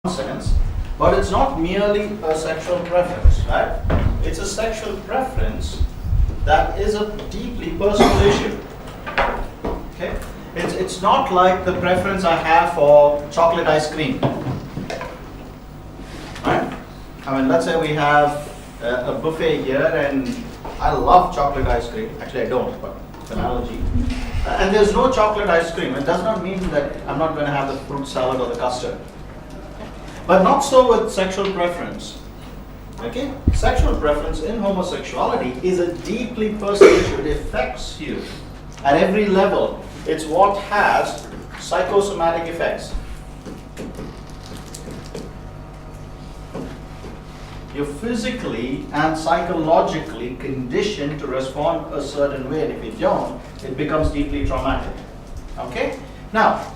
sense, but it's not merely a sexual preference, right? It's a sexual preference that is a deeply personal issue. Okay? It's not like the preference I have for chocolate ice cream. Right? I mean, let's say we have a buffet here and I love chocolate ice cream. Actually, I don't, but it's an allergy. And there's no chocolate ice cream. It does not mean that I'm not going to have the fruit salad or the custard. But not so with sexual preference. Okay? Sexual preference in homosexuality is a deeply personal issue. It affects you at every level. It's what has psychosomatic effects. You're physically and psychologically conditioned to respond a certain way, and if you don't, it becomes deeply traumatic. Okay? Now,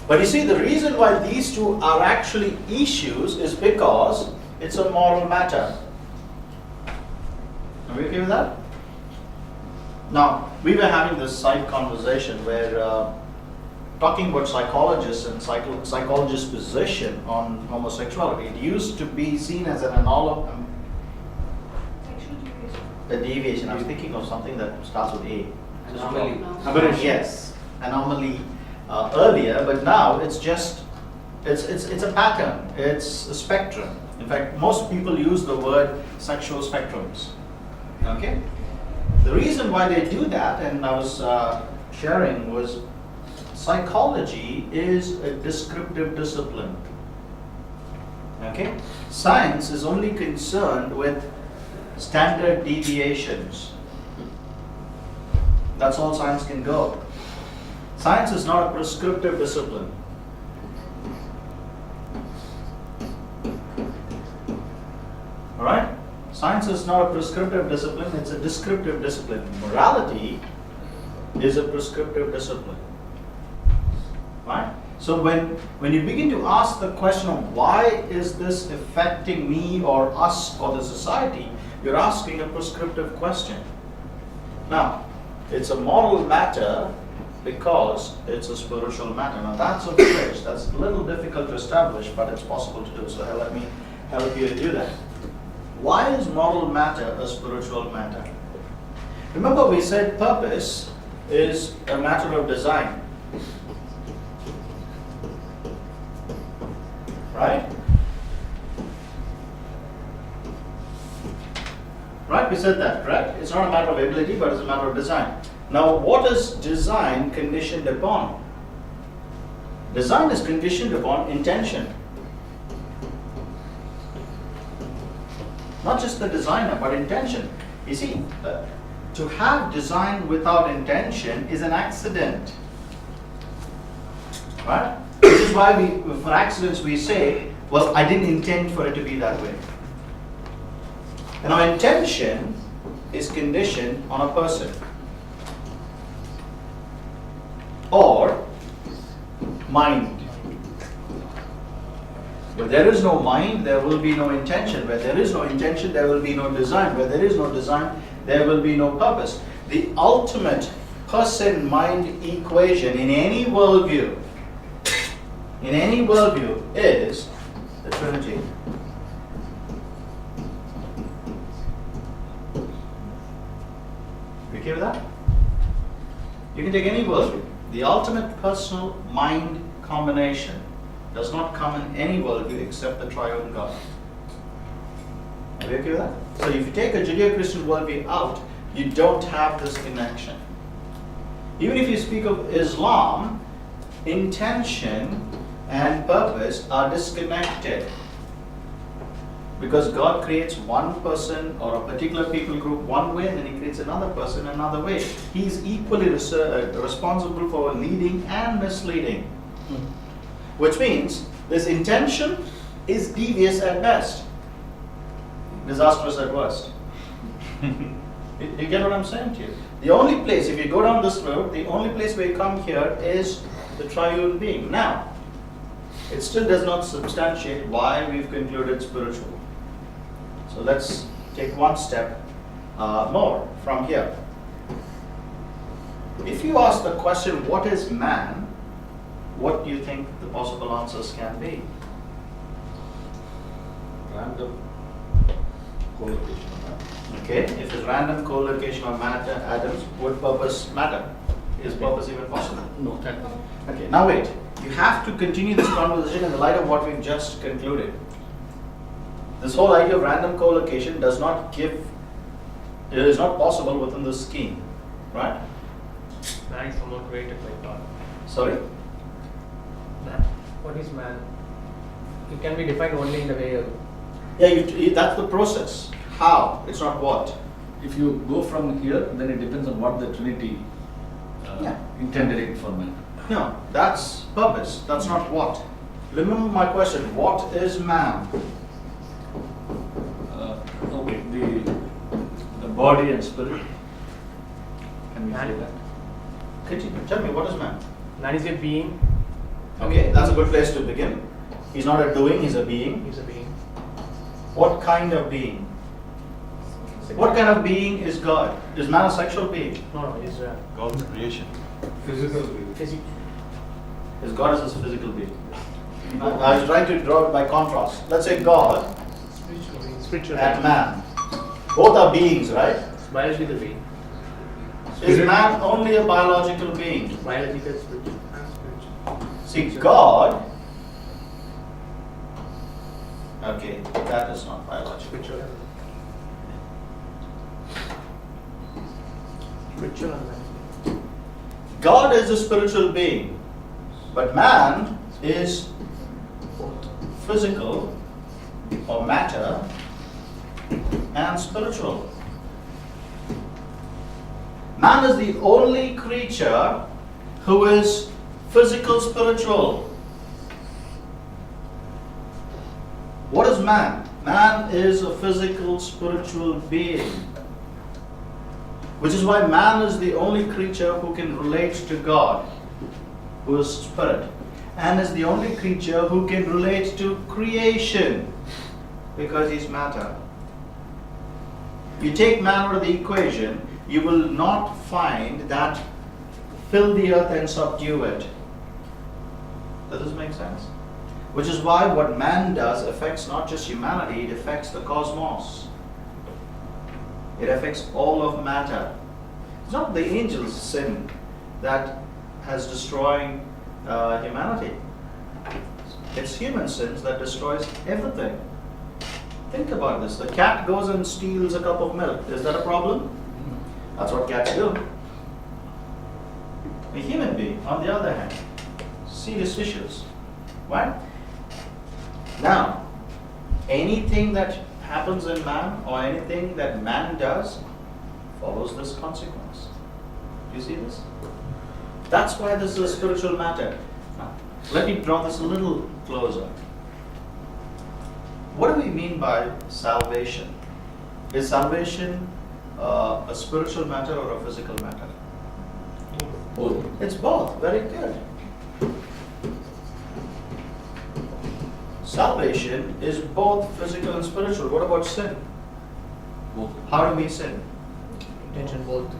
but you see, the reason why these two are actually issues is because it's a moral matter. Are we okay with that? Now, we were having this side conversation where talking about psychologists and psychologists' position on homosexuality. It used to be seen as an a deviation. I was thinking of something that starts with A. Anomaly. Yes, anomaly earlier, but now it's just it's a pattern. It's a spectrum. In fact, most people use the word sexual spectrums. Okay. The reason why they do that, and I was sharing, was psychology is a descriptive discipline. Okay? Science is only concerned with standard deviations. That's all science can go. Science is not a prescriptive discipline. Alright? Science is not a prescriptive discipline, it's a descriptive discipline. Morality is a prescriptive discipline. Right? So when you begin to ask the question of why is this affecting me or us or the society, you're asking a prescriptive question. Now, it's a moral matter because it's a spiritual matter. Now that's a bridge. That's a little difficult to establish, but it's possible to do. So let me help you to do that. Why is moral matter a spiritual matter? Remember, we said purpose is a matter of design. Right? Right, we said that, correct? It's not a matter of ability, but it's a matter of design. Now, what is design conditioned upon? Design is conditioned upon intention. Not just the designer, but intention. You see, to have design without intention is an accident. Right? Which is why for accidents we say, well, I didn't intend for it to be that way. And our intention is conditioned on a person. Or mind. Where there is no mind, there will be no intention. Where there is no intention, there will be no design. Where there is no design, there will be no purpose. The ultimate person-mind equation in any worldview is the Trinity. You okay with that? You can take any worldview. The ultimate personal mind combination does not come in any worldview except the triune God. Are you okay with that? So if you take a Judeo-Christian worldview out, you don't have this connection. Even if you speak of Islam, intention and purpose are disconnected. Because God creates one person or a particular people group one way, and then He creates another person another way. He is equally responsible for leading and misleading. Which means this intention is devious at best, disastrous at worst. You get what I'm saying to you? The only place, if you go down this road, the only place where you come here is the triune being. Now, it still does not substantiate why we've concluded spiritual. So let's take one step more from here. If you ask the question, what is man? What do you think the possible answers can be? random collocation of matter. Okay, if it's random co-location of matter atoms, would purpose matter? Is purpose even possible? No. Okay, now wait. You have to continue this conversation in the light of what we've just concluded. This whole idea of random co-location does not give, it is not possible within this scheme, right? Man is somehow created by God. Sorry? Man. What is man? It can be defined only in the way of. Yeah, that's the process. How? It's not what. If you go from here, then it depends on what the Trinity intended it for man. No, that's purpose. That's not what. Remember my question. What is man? Okay, the body and spirit. Can we say Man. that? Continue. Tell me, what is man? Man is a being. Okay, that's a good place to begin. He's not a doing, he's a being. He's a being. What kind of being? What kind of being is God? Is man a sexual being? No, he's a God's creation. Physical being. physical. Is God is a physical being? I was trying to draw it by contrast. Let's say God Spiritual. and man. Both are beings, right? Biological being. Is man only a biological being? Biological, spiritual. See, God. Okay, that is not biological. Spiritual. Spiritual and man. God is a spiritual being, but man is physical or matter and spiritual. Man is the only creature who is physical spiritual. What is man? Man is a physical spiritual being. Which is why man is the only creature who can relate to God, who is spirit, and is the only creature who can relate to creation, because he's matter. You take man out of the equation, you will not find that fill the earth and subdue it. Does this make sense? Which is why what man does affects not just humanity, it affects the cosmos. It affects all of matter. It's not the angels' sin that has destroyed humanity. It's human sins that destroys everything. Think about this. The cat goes and steals a cup of milk. Is that a problem? That's what cats do. A human being, on the other hand, serious issues. Right? Now, anything that happens in man or anything that man does follows this consequence. Do you see this? That's why this is a spiritual matter. Now, let me draw this a little closer. What do we mean by salvation? Is salvation a spiritual matter or a physical matter? Both. It's both. Very good. Salvation is both physical and spiritual. What about sin? Both. How do we sin? Intention both.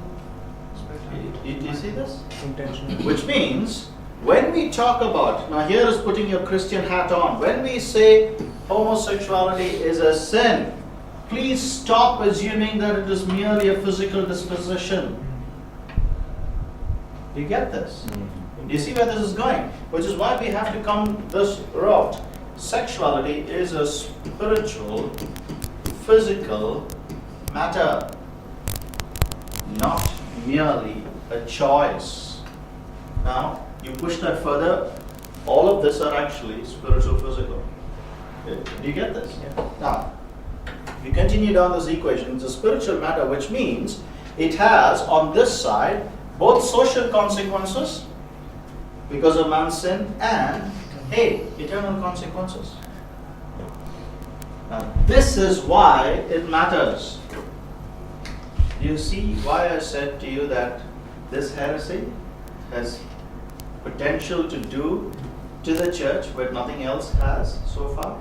You see this? Intention. Which means, when we talk about, now here is putting your Christian hat on, when we say homosexuality is a sin, please stop assuming that it is merely a physical disposition. Do you get this? Do you see where this is going? Which is why we have to come this route. Sexuality is a spiritual, physical matter, not merely a choice. Now, you push that further, all of this are actually spiritual, physical. Do you get this? Yeah. Now, we continue down this equation. It's a spiritual matter, which means it has on this side both social consequences because of man's sin and eternal consequences. Now, this is why it matters. Do you see why I said to you that this heresy has potential to do to the church what nothing else has so far?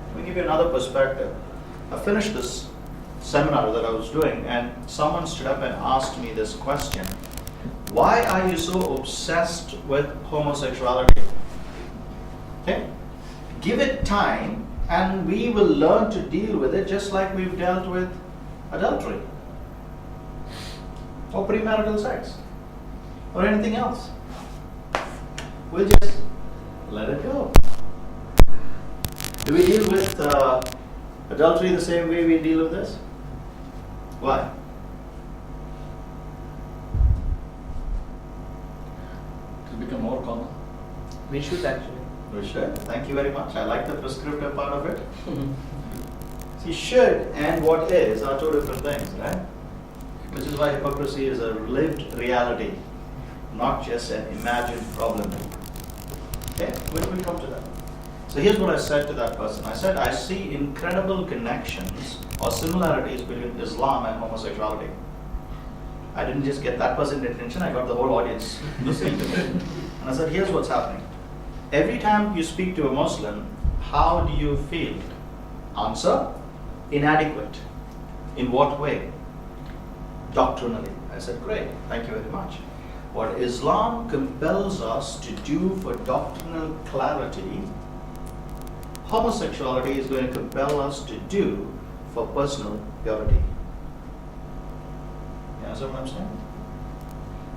Let me give you another perspective. I finished this seminar that I was doing and someone stood up and asked me this question. Why are you so obsessed with homosexuality? Okay? Give it time And we will learn to deal with it just like we've dealt with adultery or premarital sex or anything else. We'll just let it go. Do we deal with adultery the same way we deal with this? Why? To become more common. We should actually. We should. Thank you very much. I like the prescriptive part of it. See, should and what is are two different things, right? Which is why hypocrisy is a lived reality, not just an imagined problem. Okay, we'll come to that. So here's what I said to that person. I said, I see incredible connections or similarities between Islam and homosexuality. I didn't just get that person's attention, I got the whole audience listening to me. And I said, here's what's happening. Every time you speak to a Muslim, how do you feel? Answer, inadequate. In what way? Doctrinally. I said, great, thank you very much. What Islam compels us to do for doctrinal clarity, homosexuality is going to compel us to do for personal purity. You understand what I'm saying?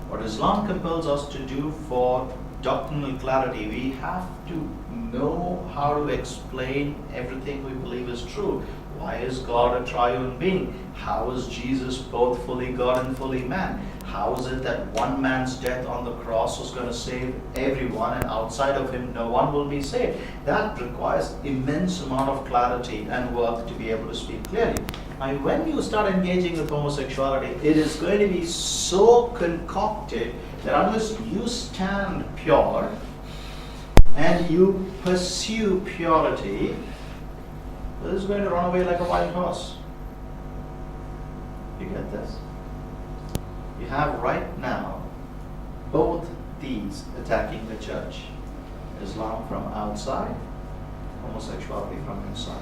What Islam compels us to do for doctrinal clarity, we have to know how to explain everything we believe is true. Why is God a triune being? How is Jesus both fully God and fully man? How is it that one man's death on the cross was going to save everyone and outside of him no one will be saved? That requires immense amount of clarity and work to be able to speak clearly. Now, when you start engaging with homosexuality, it is going to be so concocted that unless you stand pure and you pursue purity, it is going to run away like a wild horse. You get this? You have right now both these attacking the church. Islam from outside, homosexuality from inside.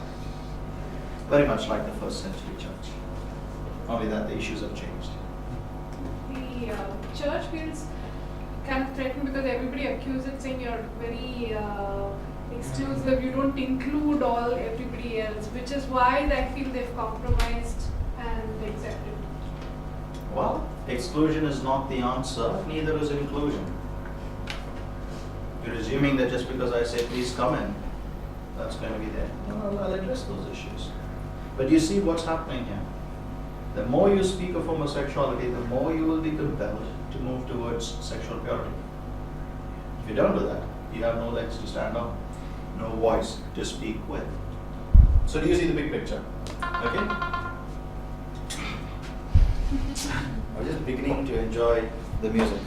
Very much like the first century church. Only that the issues have changed. The church feels kind of threatened because everybody accuses it saying you're very exclusive, you don't include everybody else, which is why I feel they've compromised and accepted. Well, exclusion is not the answer, neither is inclusion. You're assuming that just because I say please come in, that's going to be there. No, I'll address those issues. But you see what's happening here. The more you speak of homosexuality, the more you will be compelled to move towards sexual purity. If you don't do that, you have no legs to stand on, no voice to speak with. So do you see the big picture? Okay? I'm just beginning to enjoy the music.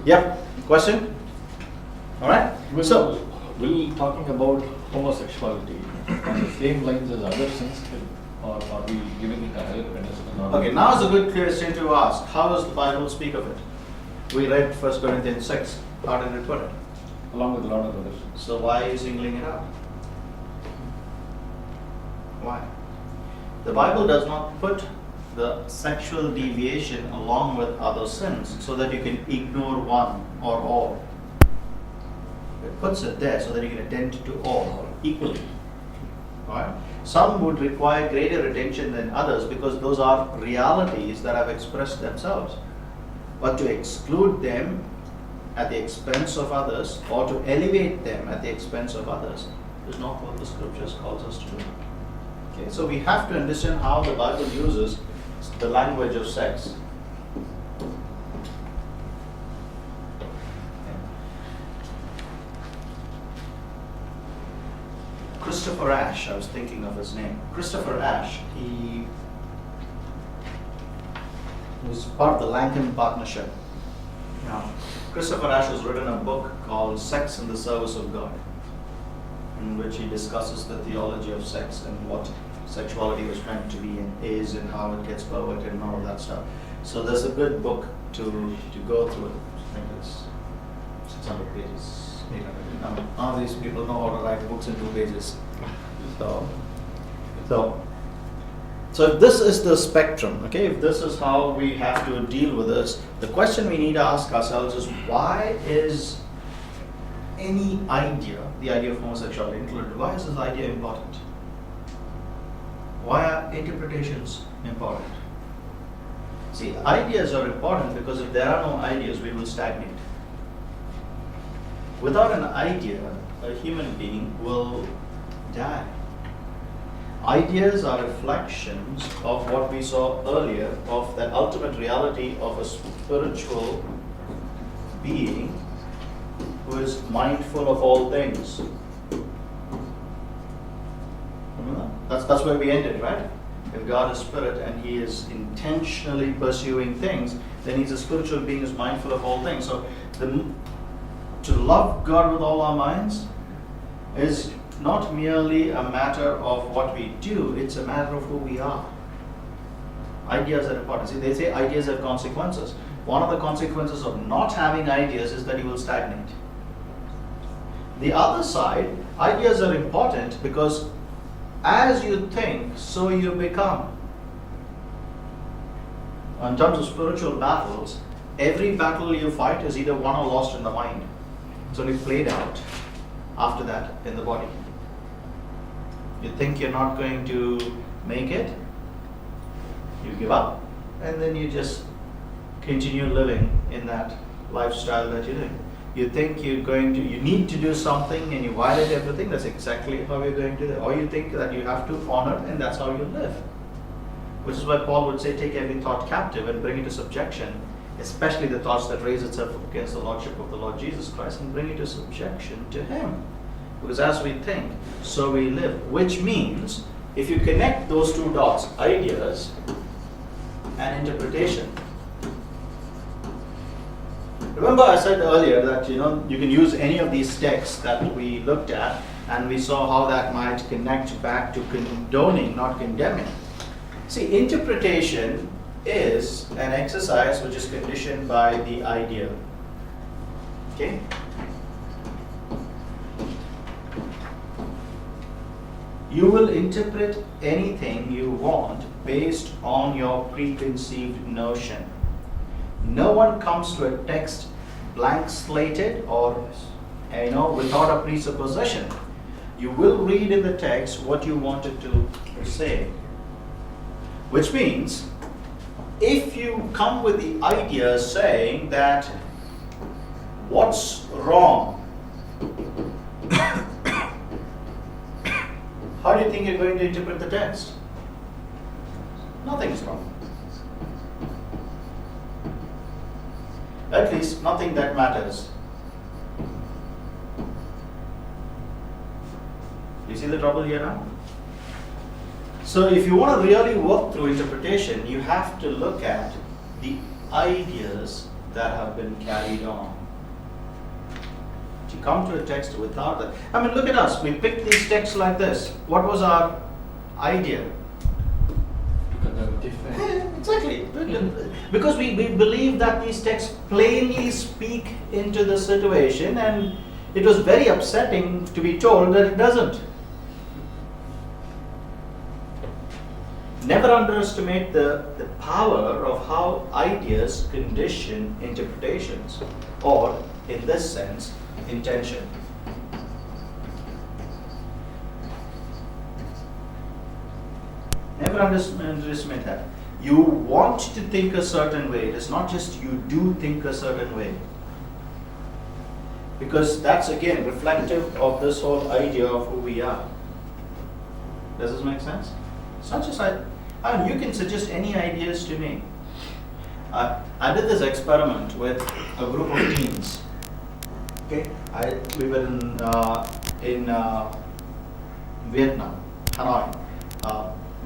Yep. Question? All right. Will talking about homosexuality on the same lines as other sins, or are we giving it a higher pedestal? Okay, now is a good question to ask. How does the Bible speak of it? We read 1 Corinthians 6. How did it put it? Along with a lot of others. So why are you singling it out? Why? The Bible does not put the sexual deviation along with other sins so that you can ignore one or all. It puts it there so that you can attend to all equally. Alright? Some would require greater attention than others because those are realities that have expressed themselves. But to exclude them at the expense of others or to elevate them at the expense of others is not what the scriptures calls us to do. Okay, so we have to understand how the Bible uses the language of sex. Christopher Ashe, I was thinking of his name. Christopher Ashe, he was part of the Lankan Partnership. Now, Christopher Ashe has written a book called Sex in the Service of God, in which he discusses the theology of sex and what sexuality was meant to be and is and how it gets perverted and all of that stuff. So there's a good book to go through. I think it's 600 pages, 800. None of these people know how to write books in 2 pages. So if this is the spectrum, okay, if this is how we have to deal with this, the question we need to ask ourselves is why is any idea, the idea of homosexuality included, why is this idea important? Why are interpretations important? See, ideas are important because if there are no ideas, we will stagnate. Without an idea, a human being will die. Ideas are reflections of what we saw earlier, of the ultimate reality of a spiritual being who is mindful of all things. Remember? That's where we ended, right? If God is spirit and he is intentionally pursuing things, then he's a spiritual being who's mindful of all things. So to love God with all our minds is not merely a matter of what we do, it's a matter of who we are. Ideas are important. See, they say ideas have consequences. One of the consequences of not having ideas is that you will stagnate. The other side, ideas are important because as you think, so you become. In terms of spiritual battles, every battle you fight is either won or lost in the mind. It's only played out after that in the body. You think you're not going to make it, you give up, and then you just continue living in that lifestyle that you're doing. You think you need to do something and you violate everything, that's exactly how you're going to do it. Or you think that you have to honor and that's how you live. Which is why Paul would say, take every thought captive and bring it to subjection, especially the thoughts that raise itself against the Lordship of the Lord Jesus Christ, and bring it to subjection to Him. Because as we think, so we live. Which means, if you connect those two dots, ideas and interpretation. Remember I said earlier that you can use any of these texts that we looked at, and we saw how that might connect back to condoning, not condemning. See, interpretation is an exercise which is conditioned by the idea. Okay? You will interpret anything you want based on your preconceived notion. No one comes to a text blank slated or without a presupposition. You will read in the text what you wanted to say. Which means, if you come with the idea saying that what's wrong, how do you think you're going to interpret the text? Nothing's wrong. At least nothing that matters. You see the trouble here now? So if you want to really work through interpretation, you have to look at the ideas that have been carried on. To come to a text without that. I mean, look at us. We picked these texts like this. What was our idea? Because they're different. Exactly. Because we believe that these texts plainly speak into the situation, and it was very upsetting to be told that it doesn't. Never underestimate the power of how ideas condition interpretations, or in this sense, intention. Never underestimate that. You want to think a certain way. It is not just you do think a certain way. Because that's again reflective of this whole idea of who we are. Does this make sense? It's not just you can suggest any ideas to me. I did this experiment with a group of teens. Okay, we were in Vietnam, Hanoi.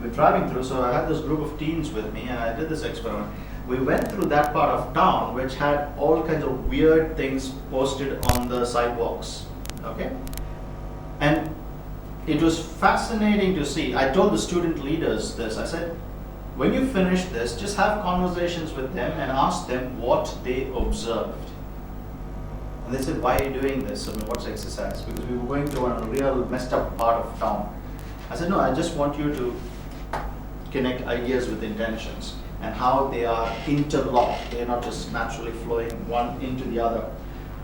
We're driving through, so I had this group of teens with me, and I did this experiment. We went through that part of town which had all kinds of weird things posted on the sidewalks. Okay, and it was fascinating to see. I told the student leaders this. I said, when you finish this, just have conversations with them and ask them what they observed. And they said, why are you doing this? I mean, what's exercise? Because we were going through a real messed up part of town. I said, no, I just want you to connect ideas with intentions and how they are interlocked. They're not just naturally flowing one into the other.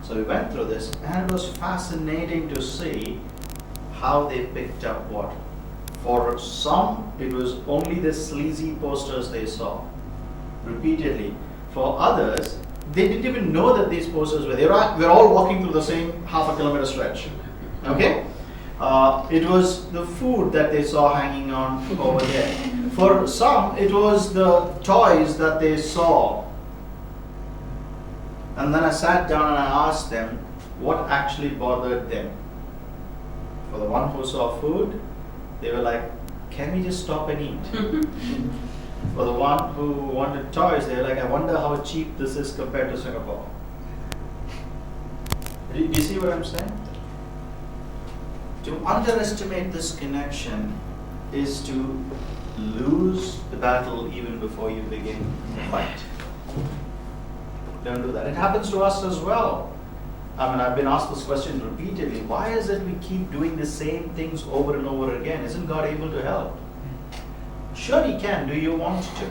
So we went through this, and it was fascinating to see how they picked up what. For some, it was only the sleazy posters they saw repeatedly. For others, they didn't even know that these posters were there. We're all walking through the same half a kilometer stretch. Okay? It was the food that they saw hanging on over there. For some, it was the toys that they saw. And then I sat down and I asked them what actually bothered them. For the one who saw food, they were like, can we just stop and eat? For the one who wanted toys, they were like, I wonder how cheap this is compared to Singapore. Do you see what I'm saying? To underestimate this connection is to lose the battle even before you begin the fight. Don't do that. It happens to us as well. I mean, I've been asked this question repeatedly. Why is it we keep doing the same things over and over again? Isn't God able to help? Sure, He can. Do you want to?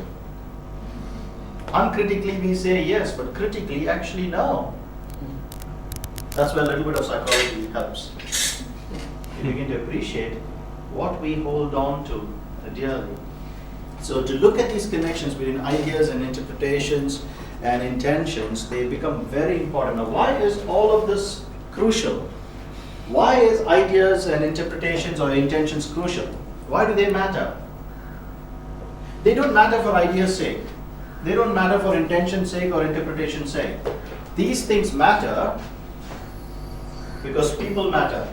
Uncritically, we say yes, but critically, actually, no. That's where a little bit of psychology helps. You begin to appreciate what we hold on to dearly. So, to look at these connections between ideas and interpretations and intentions, they become very important. Now, why is all of this crucial? Why is ideas and interpretations or intentions crucial? Why do they matter? They don't matter for ideas' sake. They don't matter for intention's sake or interpretation's sake. These things matter because people matter.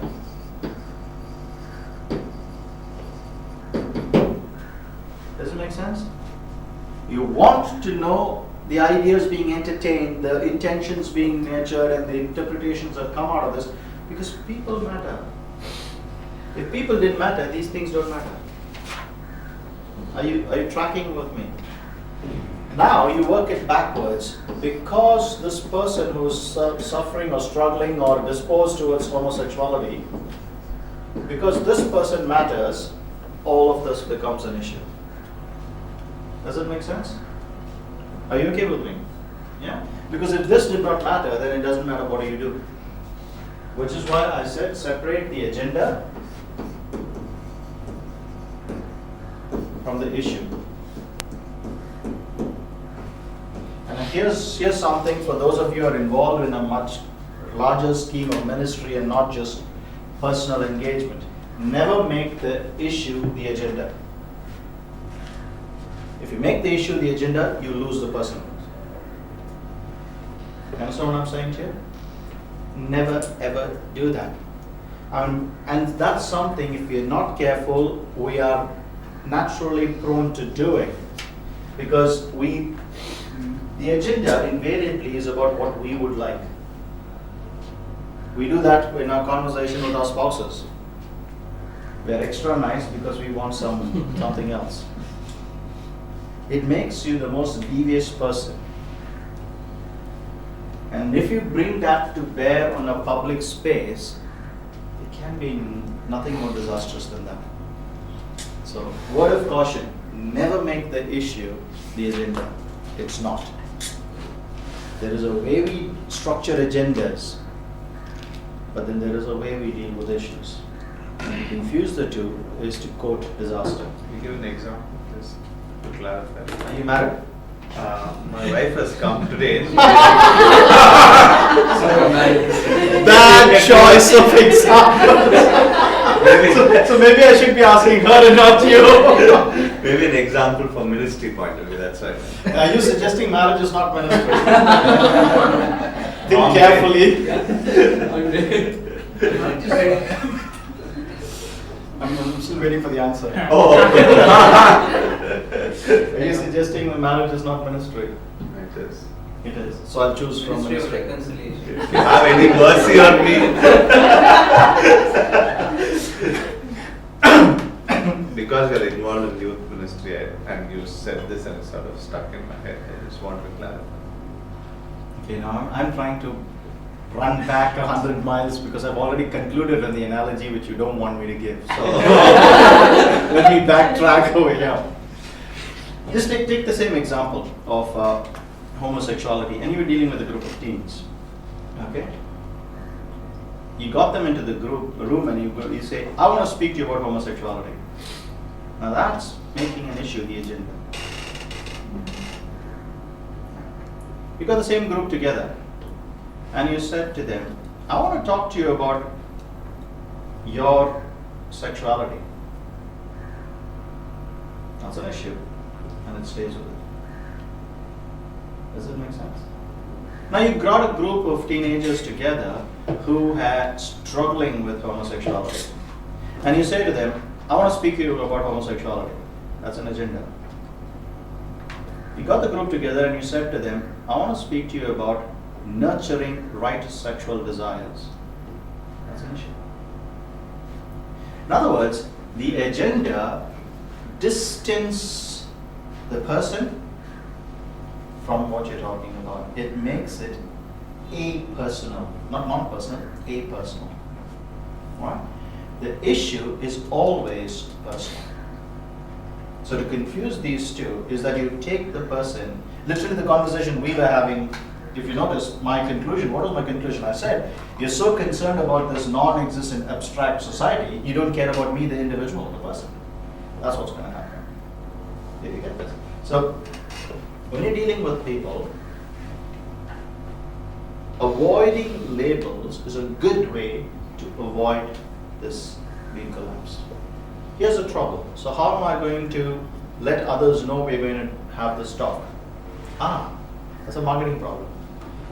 Does it make sense? You want to know the ideas being entertained, the intentions being nurtured, and the interpretations that come out of this because people matter. If people didn't matter, these things don't matter. Are you tracking with me? Now you work it backwards. Because this person who's suffering or struggling or disposed towards homosexuality, because this person matters, all of this becomes an issue. Does it make sense? Are you okay with me? Yeah? Because if this did not matter, then it doesn't matter what you do. Which is why I said separate the agenda from the issue. And here's something for those of you who are involved in a much larger scheme of ministry and not just personal engagement. Never make the issue the agenda. If you make the issue the agenda, you lose the person. You understand what I'm saying to you? Never ever do that. And that's something, if we're not careful, we are naturally prone to doing. Because the agenda invariably is about what we would like. We do that in our conversation with our spouses. We are extra nice because we want something else. It makes you the most devious person. And if you bring that to bear on a public space, it can be nothing more disastrous than that. So, word of caution, never make the issue the agenda. It's not. There is a way we structure agendas, but then there is a way we deal with issues. And to confuse the two is to quote disaster. You give an example, just to clarify. Are you married? My wife has come today. Bad choice of examples. So maybe I should be asking her and not you. Maybe an example from ministry point of view, that's why. Are you suggesting marriage is not ministry? Think carefully. I'm still waiting for the answer. Oh. Are you suggesting that marriage is not ministry? It is. It is. So I'll choose from Ministry of ministry. Reconciliation. If you have any mercy on me. Because we are involved in youth ministry and you said this and it sort of stuck in my head, I just want to clarify. Okay, now I'm trying to run back 100 miles because I've already concluded on the analogy which you don't want me to give. So let me backtrack over here. Just take the same example of homosexuality, and you're dealing with a group of teens. Okay? You got them into the room and you say, I want to speak to you about homosexuality. Now that's making an issue the agenda. You got the same group together and you said to them, I want to talk to you about your sexuality. That's an issue and it stays with it. Does it make sense? Now you brought a group of teenagers together who had struggling with homosexuality. And you say to them, I want to speak to you about homosexuality. That's an agenda. You got the group together and you said to them, I want to speak to you about nurturing right sexual desires. That's an issue. In other words, the agenda distances the person from what you're talking about. It makes it a-personal, not non-personal, a-personal. Right? The issue is always personal. So to confuse these two is that you take the person, literally the conversation we were having, if you notice my conclusion, what was my conclusion? I said, you're so concerned about this non-existent abstract society, you don't care about me, the individual, the person. That's what's going to happen. Did you get this? So when you're dealing with people, avoiding labels is a good way to avoid this being collapsed. Here's the trouble. So how am I going to let others know we're going to have this talk? That's a marketing problem.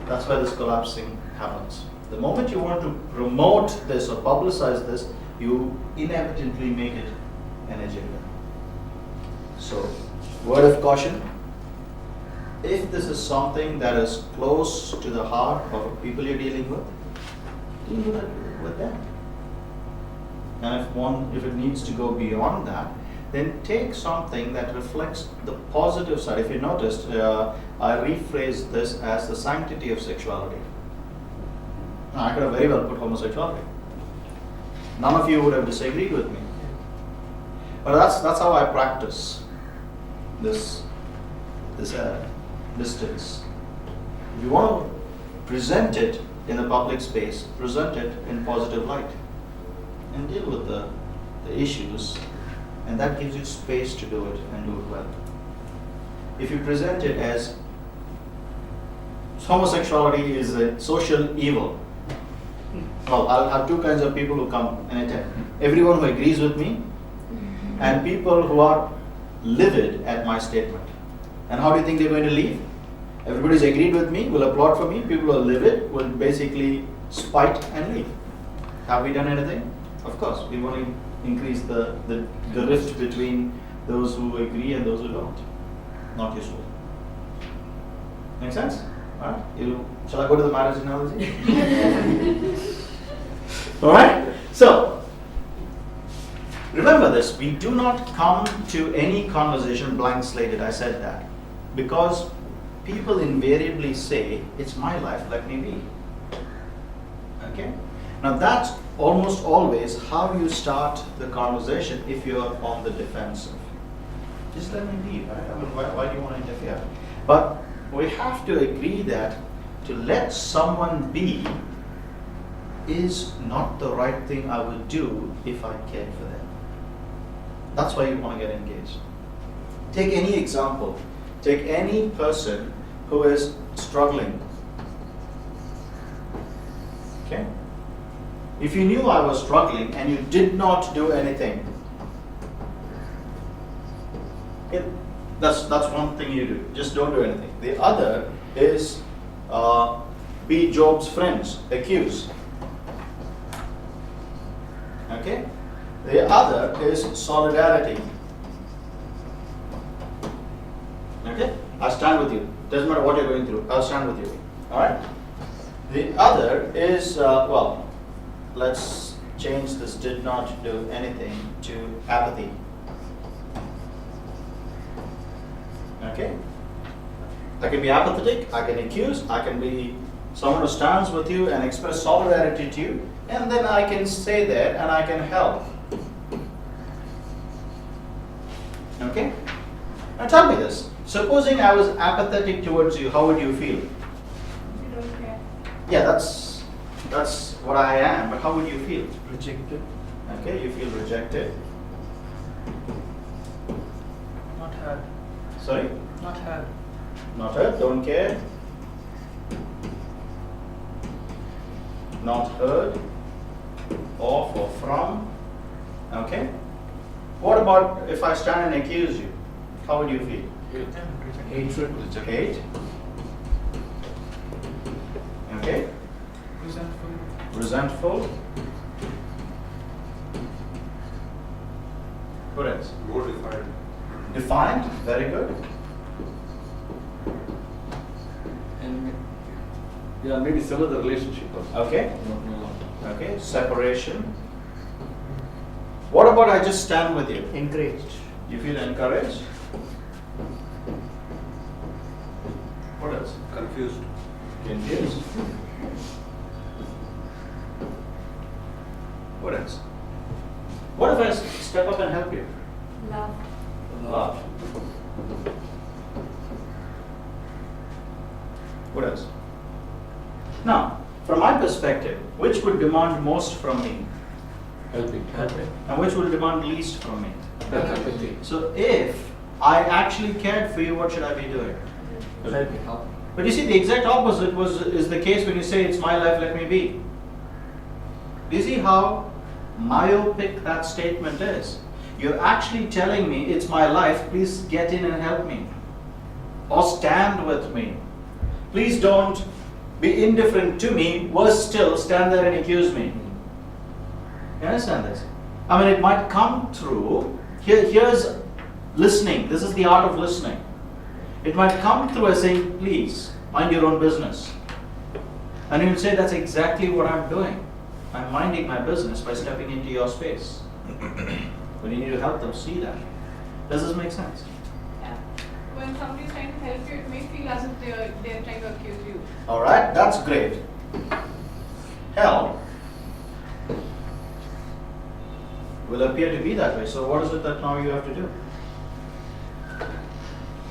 That's where this collapsing happens. The moment you want to promote this or publicize this, you inevitably make it an agenda. So, word of caution, if this is something that is close to the heart of people you're dealing with, deal with them. And if it needs to go beyond that, then take something that reflects the positive side. If you noticed, I rephrased this as the sanctity of sexuality. Now, I could have very well put homosexuality. None of you would have disagreed with me. But that's how I practice this distance. If you want to present it in the public space, present it in positive light and deal with the issues, and that gives you space to do it and do it well. If you present it as homosexuality is a social evil, well, I'll have two kinds of people who come and attend. Everyone who agrees with me and people who are livid at my statement. And how do you think they're going to leave? Everybody's agreed with me, will applaud for me. People who are livid will basically spite and leave. Have we done anything? Of course, we want to increase the rift between those who agree and those who don't. Not useful. Make sense? Alright? Shall I go to the marriage analogy? Alright? So, remember this, we do not come to any conversation blank slated. I said that. Because people invariably say, it's my life, let me be. Okay? Now that's almost always how you start the conversation if you're on the defensive. Just let me be, right? I mean, why do you want to interfere? But we have to agree that to let someone be is not the right thing I would do if I cared for them. That's why you want to get engaged. Take any example. Take any person who is struggling. Okay? If you knew I was struggling and you did not do anything, that's one thing you do. Just don't do anything. The other is be Job's friends, accuse. Okay? The other is solidarity. Okay? I stand with you. Doesn't matter what you're going through. I'll stand with you. Alright? The other is, let's change this did not do anything to apathy. Okay? I can be apathetic, I can accuse, I can be someone who stands with you and express solidarity to you, and then I can stay there and I can help. Okay? Now tell me this. Supposing I was apathetic towards you, how would you feel? You don't care. Yeah, that's what I am, but how would you feel? Rejected. Okay, you feel rejected. Not heard. Sorry? Not heard. Not heard, don't care. Not heard. Of or from. Okay? What about if I stand and accuse you? How would you feel? Hatred. Hate. Okay? Resentful. Resentful. What else? More defined. Defiant. Very good. And yeah, maybe sever the relationship also. Okay? No longer. Okay, separation. What about I just stand with you? Encouraged. You feel encouraged? What else? Confused. Confused. What else? What if I step up and help you? Love. Love. What else? Now, from my perspective, which would demand most from me Helping. and which will demand least from me? Empathy. So if I actually cared for you, what should I be doing? Helping. Help. But you see, the exact opposite is the case when you say it's my life, let me be. Do you see how myopic that statement is? You're actually telling me it's my life, please get in and help me. Or stand with me. Please don't be indifferent to me, worse still, stand there and accuse me. You understand this? I mean, it might come through, here's listening, this is the art of listening. It might come through as saying, please, mind your own business. And you'll say, that's exactly what I'm doing. I'm minding my business by stepping into your space. But you need to help them see that. Does this make sense? Yeah. When somebody is trying to help you, it may feel as if they're trying to accuse you. Alright, that's great. Hell will appear to be that way. So what is it that now you have to do?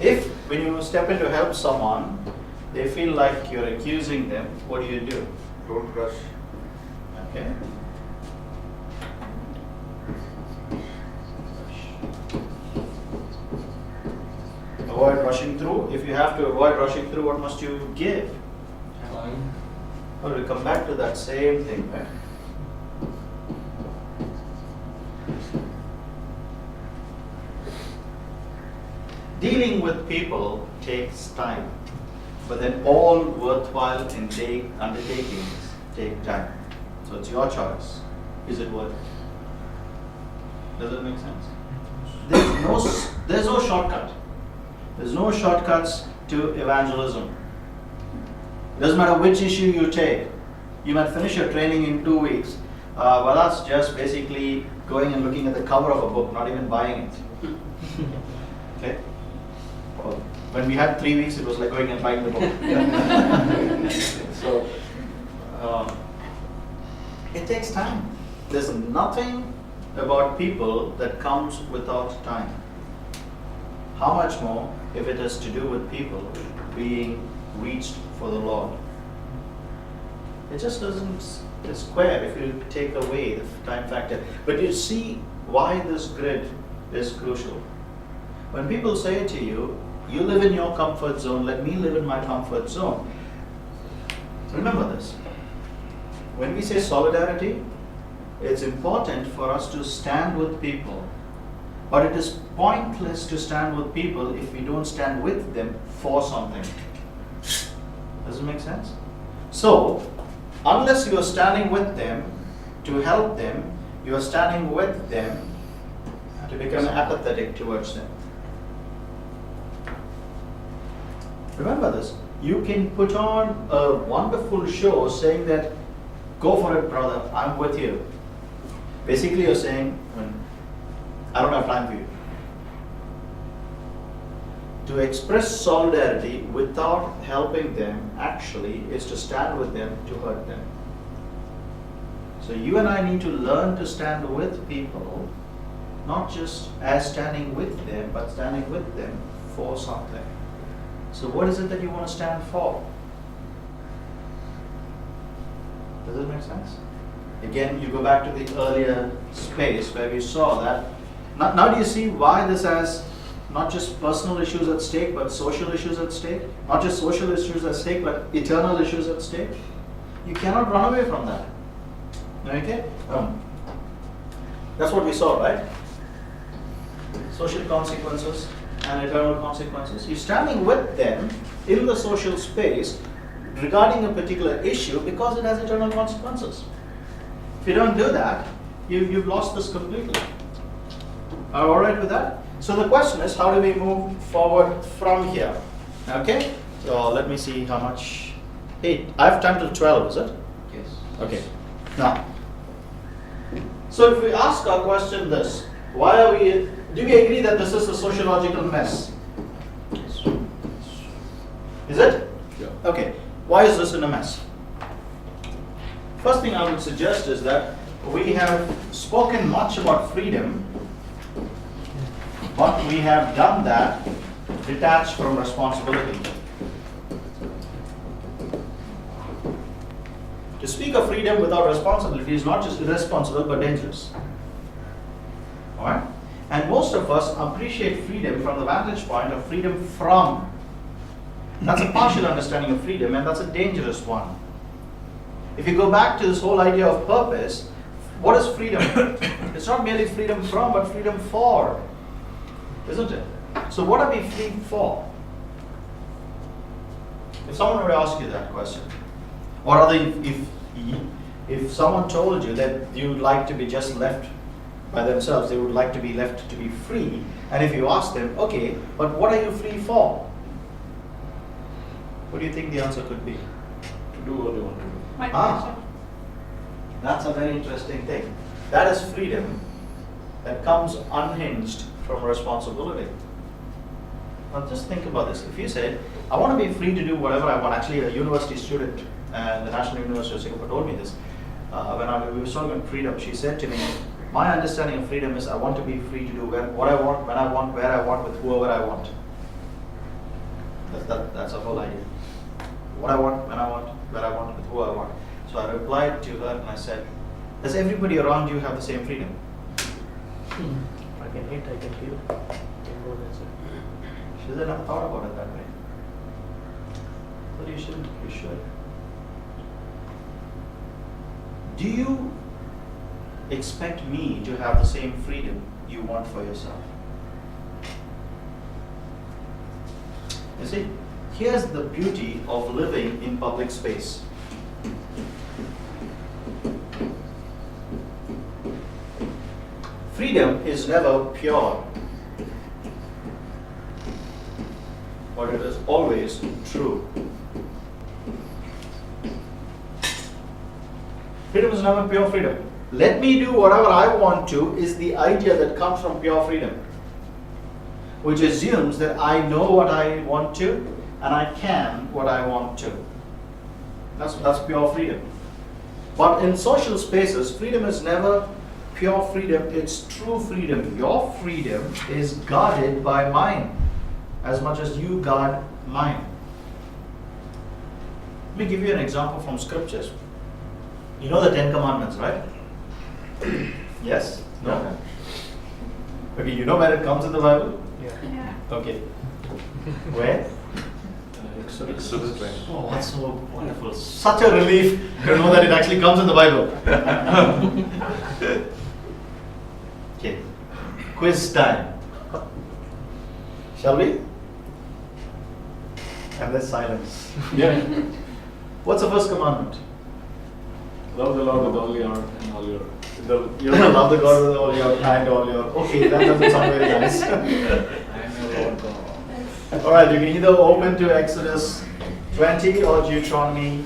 If when you step in to help someone, they feel like you're accusing them, what do? Don't rush. Okay. Avoid rushing through. If you have to avoid rushing through, what must you give? Time. Well, we'll come back to that same thing, right? Dealing with people takes time, but then all worthwhile undertakings take time. So it's your choice. Is it worth it? Does that make sense? There's no shortcut. There's no shortcuts to evangelism. It doesn't matter which issue you take. You might finish your training in 2 weeks. Well, that's just basically going and looking at the cover of a book, not even buying it. Okay? Well, when we had 3 weeks, it was like going and buying the book. So, it takes time. There's nothing about people that comes without time. How much more if it has to do with people being reached for the Lord? It just doesn't square if you take away the time factor. But you see why this grid is crucial. When people say to you, you live in your comfort zone, let me live in my comfort zone. Remember this. When we say solidarity, it's important for us to stand with people. But it is pointless to stand with people if we don't stand with them for something. Does it make sense? So, unless you are standing with them to help them, you are standing with them to become apathetic towards them. Remember this. You can put on a wonderful show saying that, go for it, brother, I'm with you. Basically, you're saying, I don't have time for you. To express solidarity without helping them actually is to stand with them to hurt them. So you and I need to learn to stand with people, not just as standing with them, but standing with them for something. So what is it that you want to stand for? Does it make sense? Again, you go back to the earlier space where we saw that. Now do you see why this has not just personal issues at stake, but social issues at stake? Not just social issues at stake, but eternal issues at stake? You cannot run away from that. Okay? That's what we saw, right? Social consequences and eternal consequences. You're standing with them in the social space regarding a particular issue because it has eternal consequences. If you don't do that, you've lost this completely. Are you alright with that? So the question is, how do we move forward from here? Okay? So let me see how much. 8. I have time till 12, is it? Yes. Okay. Now, so if we ask our question this, why are we, do we agree that this is a sociological mess? Is it? Yeah. Okay. Why is this in a mess? First thing I would suggest is that we have spoken much about freedom, but we have done that detached from responsibility. To speak of freedom without responsibility is not just irresponsible but dangerous. Alright? And most of us appreciate freedom from the vantage point of freedom from. That's a partial understanding of freedom, and that's a dangerous one. If you go back to this whole idea of purpose, what is freedom? It's not merely freedom from, but freedom for. Isn't it? So what are we free for? If someone were to ask you that question, or rather if someone told you that you'd like to be just left by themselves, they would like to be left to be free, and if you ask them, okay, but what are you free for? What do you think the answer could be? To do what they want to do. My Ah. pleasure. That's a very interesting thing. That is freedom that comes unhinged from responsibility. Now just think about this. If you said, I want to be free to do whatever I want. Actually, a university student at the National University of Singapore told me this. When we were talking about freedom, she said to me, my understanding of freedom is I want to be free to do what I want, when I want, where I want, with whoever I want. That's the whole idea. What I want, when I want, where I want, with who I want. So I replied to her and I said, does everybody around you have the same freedom? I can hit, I can kill, I can go, that's it. She said, I never thought about it that way. But you should. Do you expect me to have the same freedom you want for yourself? You see, here's the beauty of living in public space. Freedom is never pure, but it is always true. Freedom is never pure freedom. Let me do whatever I want to is the idea that comes from pure freedom, which assumes that I know what I want to and I can what I want to. That's pure freedom. But in social spaces, freedom is never pure freedom, it's true freedom. Your freedom is guarded by mine as much as you guard mine. Let me give you an example from scriptures. You know the 10 Commandments, right? Yes? No? Okay, you know where it comes in the Bible? Yeah. Yeah. Okay. Where? Exodus. Exodus 20. Oh, that's so wonderful. Such a relief to know that it actually comes in the Bible. Okay. Quiz time. Shall we? And there's silence. Yeah. What's the first commandment? Love the Lord with all your heart and all your. Love the God with all your and all your. Okay, that doesn't sound very nice. I am your Lord God. Alright, you can either open to Exodus 20 or Deuteronomy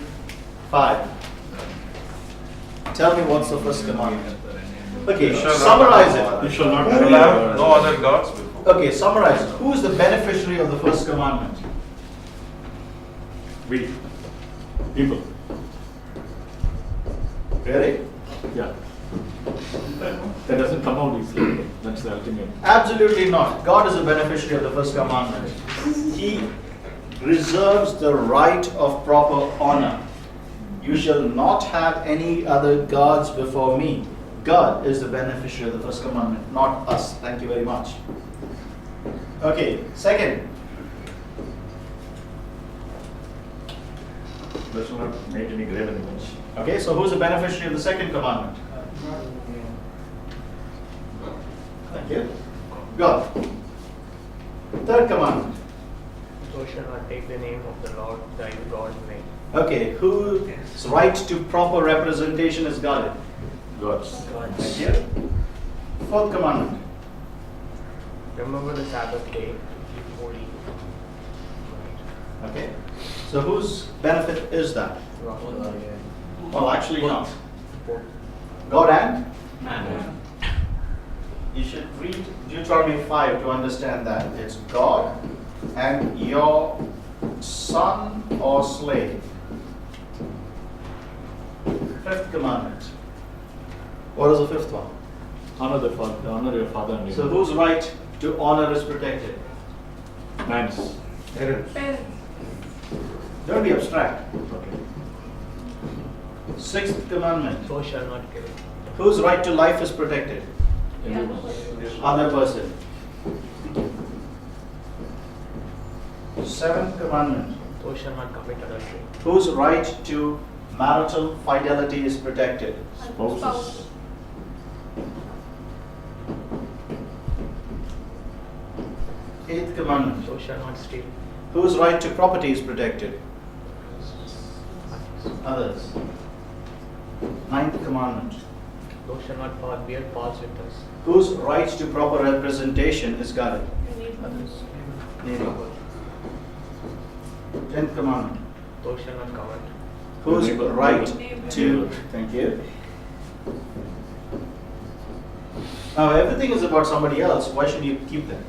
5. Tell me what's the first commandment. Okay, You shall not summarize have it. You shall not Who You do will you- have no other gods before. Okay, summarize it. Who is the beneficiary of the first commandment? We. People. Really? Yeah. That doesn't come out easily. That's the ultimate. Absolutely not. God is a beneficiary of the first commandment. He reserves the right of proper honor. You shall not have any other gods before me. God is the beneficiary of the first commandment, not us. Thank you very much. Okay, second. Let's not make any graven image. Okay, so who's the beneficiary of the second commandment? Thank you. God. Third commandment. So shall not take the name of the Lord thy God in vain. Okay, whose right to proper representation is guarded? God's. Thank you. Fourth commandment. Remember the Sabbath day, keep holy. Okay. So whose benefit is that? Well, actually not. God and man. You should read Deuteronomy 5 to understand that. It's God and your son or slave. Fifth commandment. What is the fifth one? Honor the father, honor your father and your So whose right to honor is protected? man's. Parents. Parents. Don't be abstract. Okay. Sixth commandment. So shall not kill. Whose right to life is protected? Everyone. Other person. Seventh commandment. So shall not commit adultery. Whose right to marital fidelity is protected? Spouses. Eighth commandment. So shall not steal. Whose right to property is protected? Others. Ninth commandment. Thou shalt not bear false witness. Whose right to proper representation is guarded? Others. Neighbor. Tenth commandment. Thou shalt not covet. Whose Neighbor. right Neighbor. to... Thank you. Now everything is about somebody else. Why should you keep them?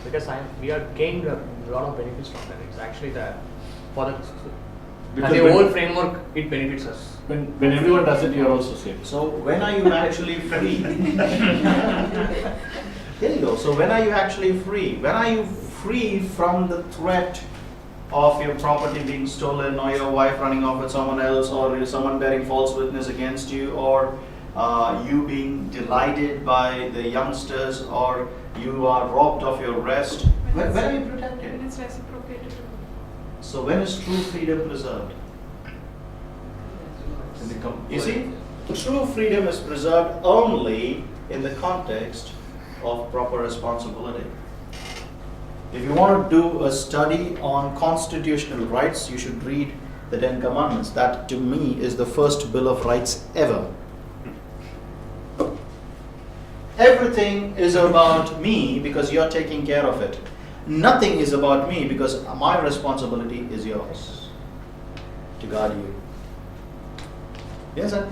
Because we are gained a lot of benefits from that. It's actually the for the Because as a when- whole framework, it benefits us. When everyone does it, you are also safe. So when are you actually free? There you go. So when are you actually free? When are you free from the threat of your property being stolen, or your wife running off with someone else, or someone bearing false witness against you, or you being derided by the youngsters, or you are robbed of your rest? When are you When protected? it's reciprocated. So when is true freedom preserved? You see, true freedom is preserved only in the context of proper responsibility. If you want to do a study on constitutional rights, you should read the Ten Commandments. That, to me, is the first Bill of Rights ever. Everything is about me because you're taking care of it. Nothing is about me because my responsibility is yours to guard you. Yes, sir.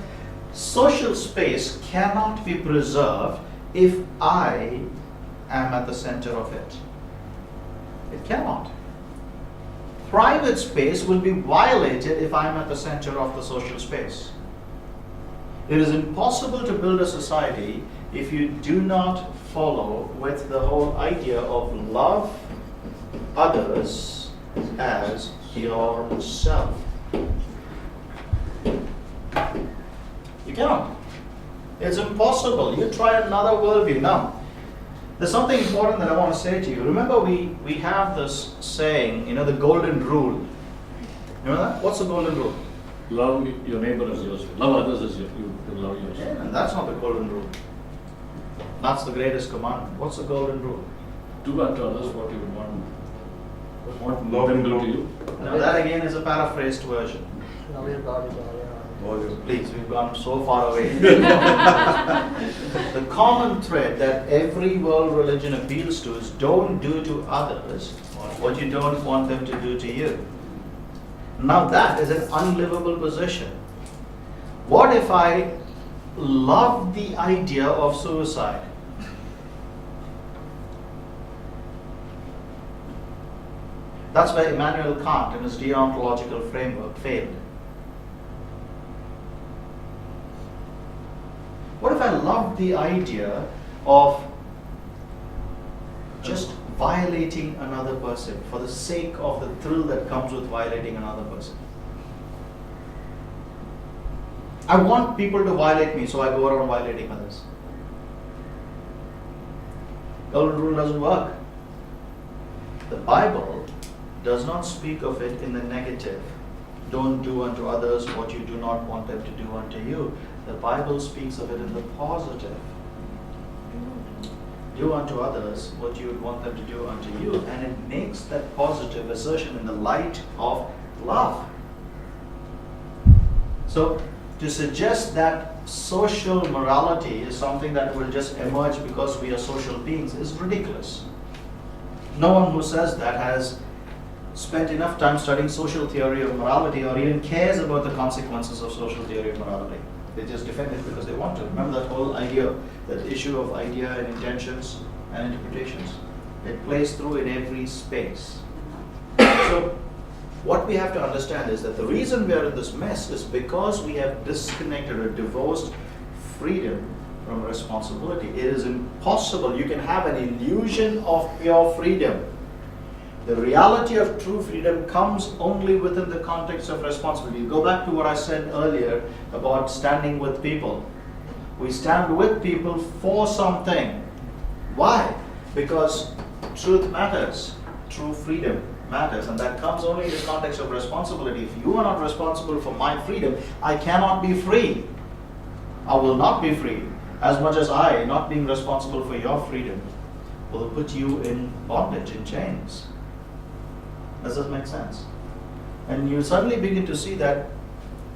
Social space cannot be preserved if I am at the center of it. It cannot. Private space will be violated if I am at the center of the social space. It is impossible to build a society if you do not follow with the whole idea of love others as yourself. You cannot. It's impossible. You try another worldview. Now, there's something important that I want to say to you. Remember, we have this saying, the golden rule. Remember that? What's the golden rule? Love your neighbor as yourself. Love others as you love yourself. Yeah, and that's not the golden rule. That's the greatest commandment. What's the golden rule? Do unto others what you would want Love them them do to you. Now that again is a paraphrased version. Love your God with all your heart. Please, we've gone so far away. The common thread that every world religion appeals to is don't do to others what you don't want them to do to you. Now that is an unlivable position. What if I love the idea of suicide? That's where Immanuel Kant in his deontological framework failed. What if I love the idea of just violating another person for the sake of the thrill that comes with violating another person. I want people to violate me, so I go around violating others. Golden rule doesn't work. The Bible does not speak of it in the negative. Don't do unto others what you do not want them to do unto you. The Bible speaks of it in the positive. Do unto others what you would want them to do unto you, and it makes that positive assertion in the light of love. So, to suggest that social morality is something that will just emerge because we are social beings is ridiculous. No one who says that has spent enough time studying social theory of morality or even cares about the consequences of social theory of morality. They just defend it because they want to. Remember that whole idea, that issue of idea and intentions and interpretations. It plays through in every space. So, what we have to understand is that the reason we are in this mess is because we have disconnected or divorced freedom from responsibility. It is impossible. You can have an illusion of pure freedom. The reality of true freedom comes only within the context of responsibility. Go back to what I said earlier about standing with people. We stand with people for something. Why? Because truth matters. True freedom matters, and that comes only in the context of responsibility. If you are not responsible for my freedom, I cannot be free. I will not be free. As much as I, not being responsible for your freedom, will put you in bondage, in chains. Does that make sense? And you suddenly begin to see that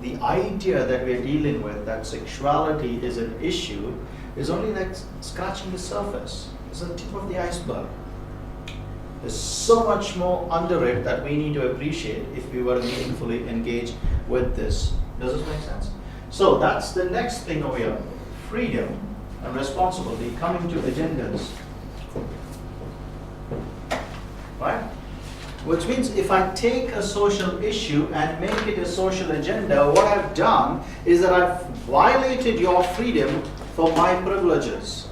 the idea that we are dealing with, that sexuality is an issue, is only like scratching the surface. It's the tip of the iceberg. There's so much more under it that we need to appreciate if we were meaningfully engaged with this. Does this make sense? So that's the next thing over here. Freedom and responsibility coming to agendas. Right? Which means if I take a social issue and make it a social agenda, what I've done is that I've violated your freedom for my privileges.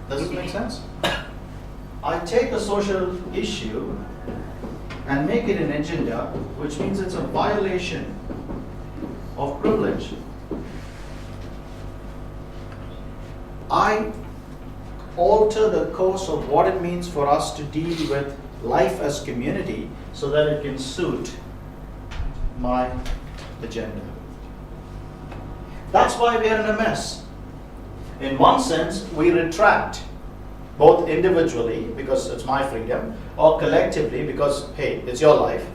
Does this make sense? I take a social issue and make it an agenda, which means it's a violation of privilege. I alter the course of what it means for us to deal with life as community so that it can suit my agenda. That's why we are in a mess. In one sense, we retract, both individually because it's my freedom, or collectively because, hey, it's your life,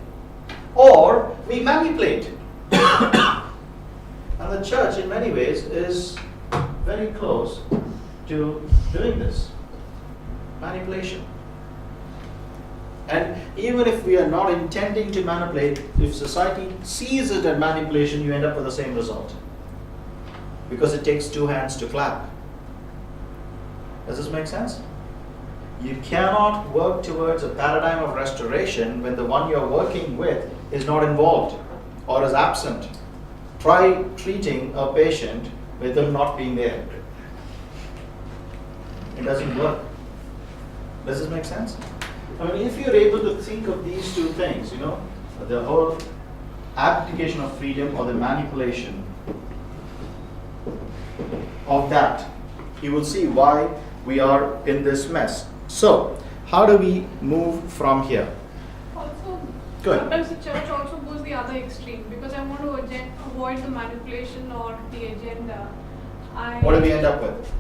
or we manipulate. And the church, in many ways, is very close to doing this manipulation. And even if we are not intending to manipulate, if society sees it as manipulation, you end up with the same result. Because it takes two hands to clap. Does this make sense? You cannot work towards a paradigm of restoration when the one you're working with is not involved or is absent. Try treating a patient with them not being there. It doesn't work. Does this make sense? I mean, if you're able to think of these two things, the whole abdication of freedom or the manipulation of that, you will see why we are in this mess. So, how do we move from here? Also, Go ahead. sometimes the church also goes the other extreme because I want to avoid the manipulation or the agenda. What do we end up with?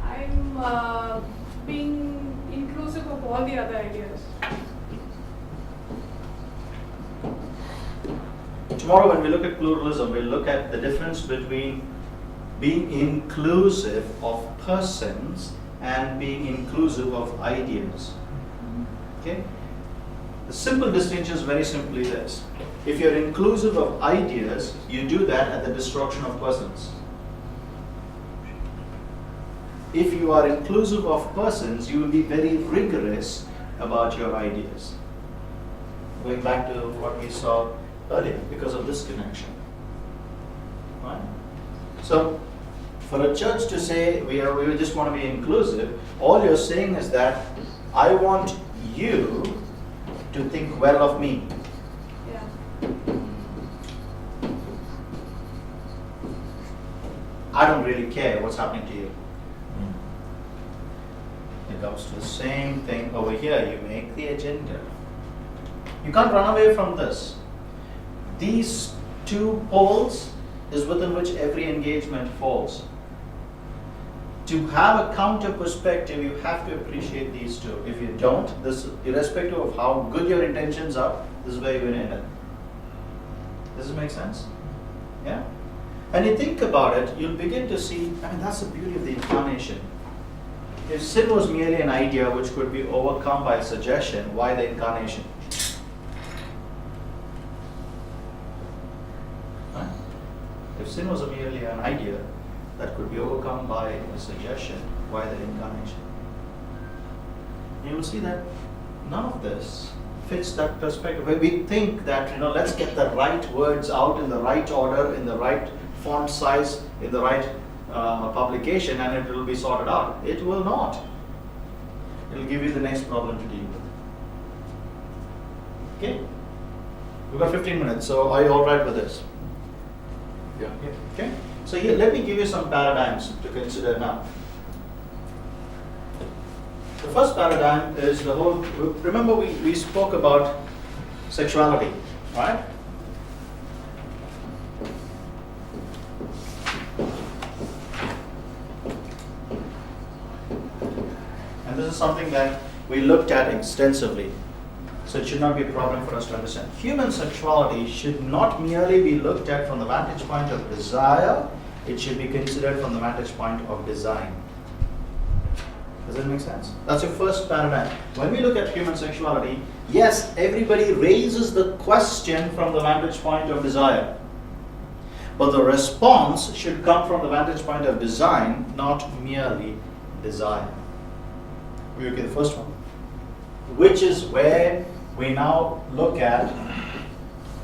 I'm being inclusive of all the other ideas. Tomorrow when we look at pluralism, we'll look at the difference between being inclusive of persons and being inclusive of ideas. Okay? The simple distinction is very simply this. If you're inclusive of ideas, you do that at the destruction of persons. If you are inclusive of persons, you will be very rigorous about your ideas. Going back to what we saw earlier, because of this connection. Right? So, For a church to say we just want to be inclusive, all you're saying is that I want you to think well of me. Yeah. I don't really care what's happening to you. It comes to the same thing over here. You make the agenda. You can't run away from this. These two poles is within which every engagement falls. To have a counter perspective, you have to appreciate these two. If you don't, this, irrespective of how good your intentions are, this is where you're going to end up. Does it make sense? Yeah? And you think about it, you'll begin to see, that's the beauty of the incarnation. If sin was merely an idea which could be overcome by a suggestion, why the incarnation? Right? If sin was merely an idea that could be overcome by a suggestion, why the incarnation? You will see that none of this fits that perspective. Where we think that, let's get the right words out in the right order, in the right font size, in the right publication, and it will be sorted out. It will not. It will give you the next problem to deal with. Okay? We've got 15 minutes, so are you all right with this? Yeah. Okay? So here, let me give you some paradigms to consider now. The first paradigm is the whole, remember we spoke about sexuality, right? And this is something that we looked at extensively. So it should not be a problem for us to understand. Human sexuality should not merely be looked at from the vantage point of desire, it should be considered from the vantage point of design. Does that make sense? That's your first paradigm. When we look at human sexuality, yes, everybody raises the question from the vantage point of desire. But the response should come from the vantage point of design, not merely desire. We look at the first one, which is where we now look at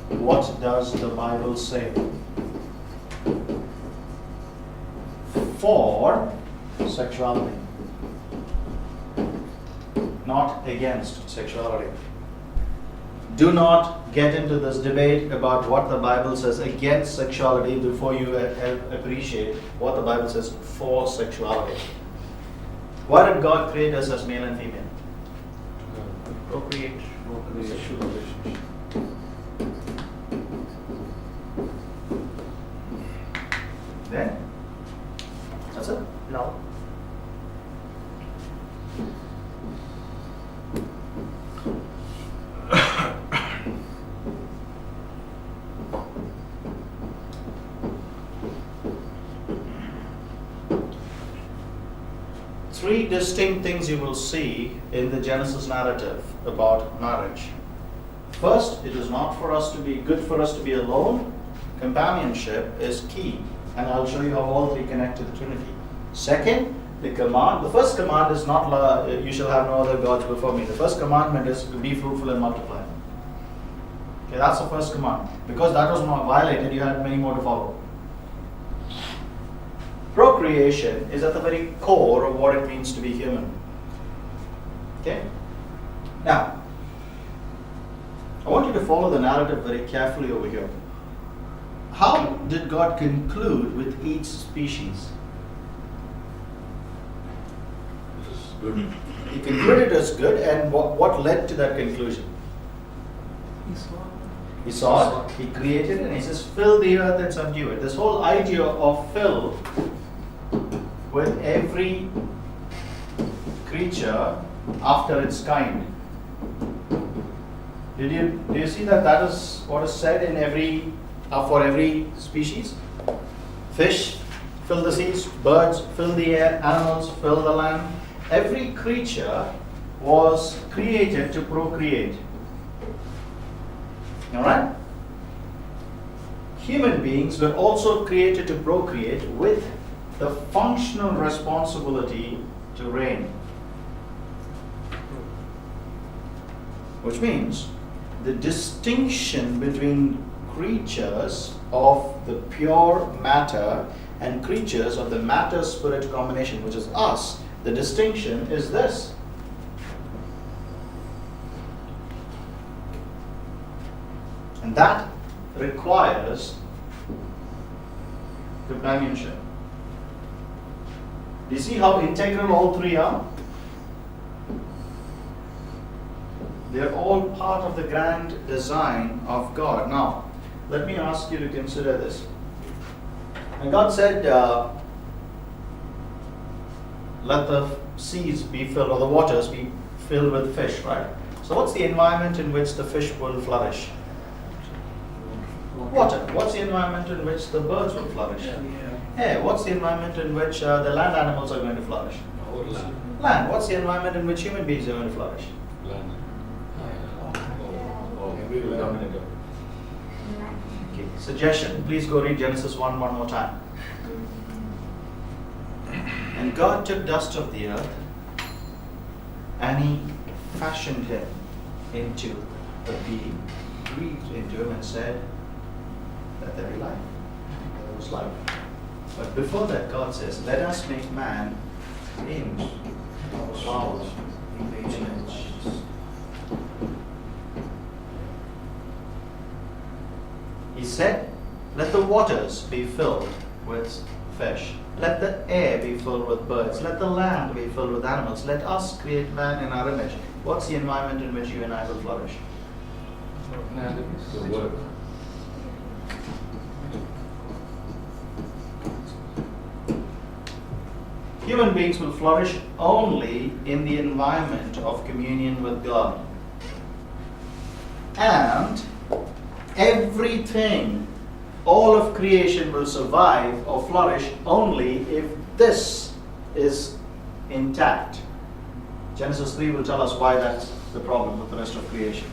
what does the Bible say for sexuality, not against sexuality. Do not get into this debate about what the Bible says against sexuality before you appreciate what the Bible says for sexuality. Why did God create us as male and female? Procreate. Sexual relationship. Then? That's it? Now, 3 distinct things you will see in the Genesis narrative about marriage. First, it is not for us to be good for us to be alone. Companionship is key, and I'll show you how all 3 connect to the Trinity. Second, the first command is not you shall have no other gods before me. The first commandment is to be fruitful and multiply. Okay, that's the first command. Because that was not violated, you had many more to follow. Procreation is at the very core of what it means to be human. Okay? Now, I want you to follow the narrative very carefully over here. How did God conclude with each species? This is good. He concluded as good, and what led to that conclusion? He saw it, he created it, and he says, fill the earth and subdue it. This whole idea of fill with every creature after its kind. Do you see that is what is said in for every species? Fish, fill the seas, birds, fill the air, animals, fill the land. Every creature was created to procreate. Alright? Human beings were also created to procreate with the functional responsibility to reign. Which means the distinction between creatures of the pure matter and creatures of the matter-spirit combination, which is us. The distinction is this. And that requires companionship. Do you see how integral all three are? They're all part of the grand design of God. Now, let me ask you to consider this. And God said, let the seas be filled, or the waters be filled with fish, right? So what's the environment in which the fish will flourish? Water. What's the environment in which the birds will flourish? Air. What's the environment in which the land animals are going to flourish? Land. What's the environment in which human beings are going to flourish? Land. We will dominate it. Okay. Suggestion. Please go read Genesis 1 more time. And God took dust of the earth, and He fashioned him into a being, breathed into him, and said, let there be light. And there was light. But before that, God says, let us make man in our image. He said, let the waters be filled with fish. Let the air be filled with birds. Let the land be filled with animals. Let us create man in our image. What's the environment in which you and I will flourish? The word. Human beings will flourish only in the environment of communion with God. And everything, all of creation will survive or flourish only if this is intact. Genesis 3 will tell us why that's the problem with the rest of creation.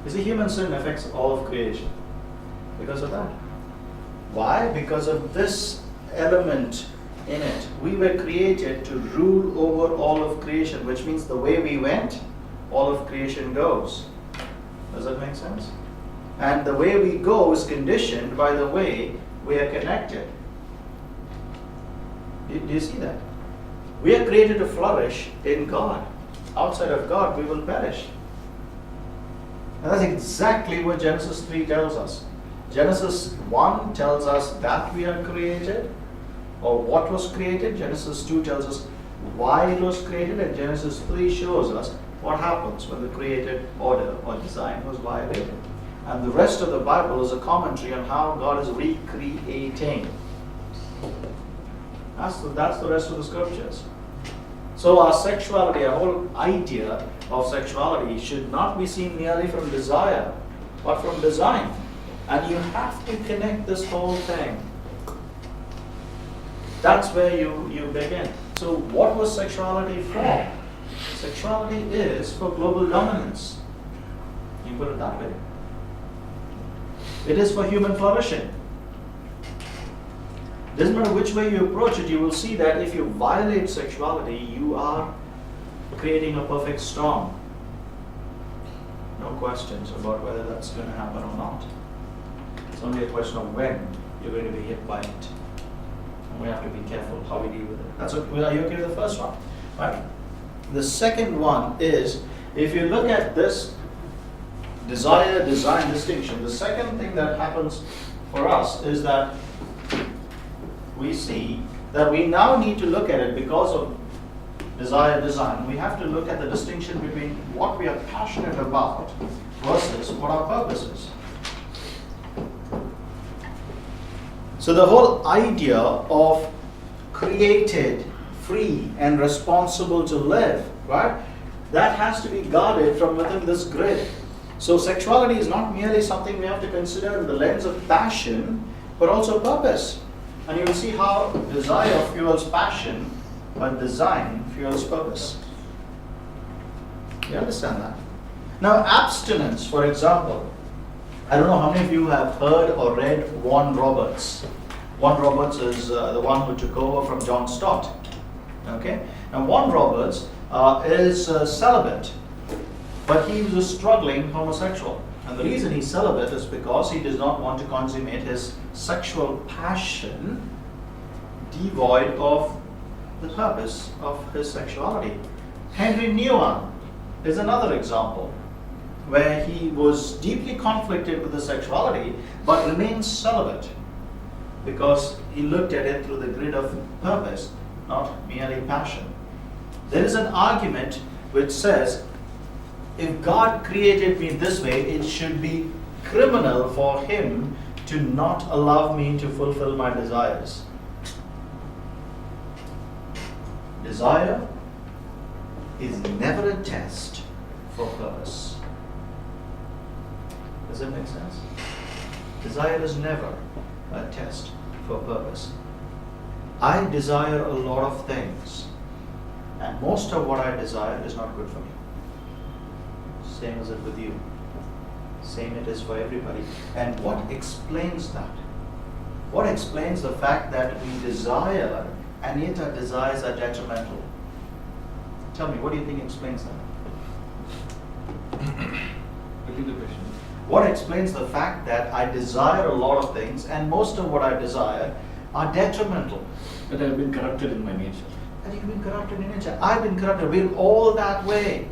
You see, human sin affects all of creation because of that. Why? Because of this element in it. We were created to rule over all of creation, which means the way we went, all of creation goes. Does that make sense? And the way we go is conditioned by the way we are connected. Do you see that? We are created to flourish in God. Outside of God, we will perish. And that's exactly what Genesis 3 tells us. Genesis 1 tells us that we are created, or what was created. Genesis 2 tells us why it was created, and Genesis 3 shows us what happens when the created order or design was violated. And the rest of the Bible is a commentary on how God is recreating. That's the rest of the scriptures. So our sexuality, our whole idea of sexuality should not be seen merely from desire, but from design. And you have to connect this whole thing. That's where you begin. So what was sexuality for? Sexuality is for global dominance. You put it that way. It is for human flourishing. Doesn't matter which way you approach it, you will see that if you violate sexuality, you are creating a perfect storm. No questions about whether that's going to happen or not. It's only a question of when you're going to be hit by it. And we have to be careful how we deal with it. Are you okay with the first one? Right? The second one is, if you look at this desire-design distinction, the second thing that happens for us is that we see that we now need to look at it because of desire-design. We have to look at the distinction between what we are passionate about versus what our purpose is. So the whole idea of created, free, and responsible to live, right? That has to be guarded from within this grid. So sexuality is not merely something we have to consider in the lens of passion, but also purpose. And you will see how desire fuels passion, but design fuels purpose. You understand that? Now, abstinence, for example. I don't know how many of you have heard or read Warren Roberts. Warren Roberts is the one who took over from John Stott. Okay? Now, Warren Roberts is celibate, but he was a struggling homosexual. And And the reason he's celibate is because he does not want to consummate his sexual passion devoid of the purpose of his sexuality. Henry Nouwen is another example where he was deeply conflicted with his sexuality but remained celibate because he looked at it through the grid of purpose, not merely passion. There is an argument which says, if God created me this way, it should be criminal for him to not allow me to fulfill my desires. Desire is never a test for purpose. Does that make sense? Desire is never a test for purpose. I desire a lot of things, and most of what I desire is not good for me. Same as it with you. Same it is for everybody. And what explains that? What explains the fact that we desire and yet our desires are detrimental? Tell me, what do you think explains that? Repeat the question. What explains the fact that I desire a lot of things and most of what I desire are detrimental? That I have been corrupted in my nature. And you've been corrupted in nature. I've been corrupted. We're all that way.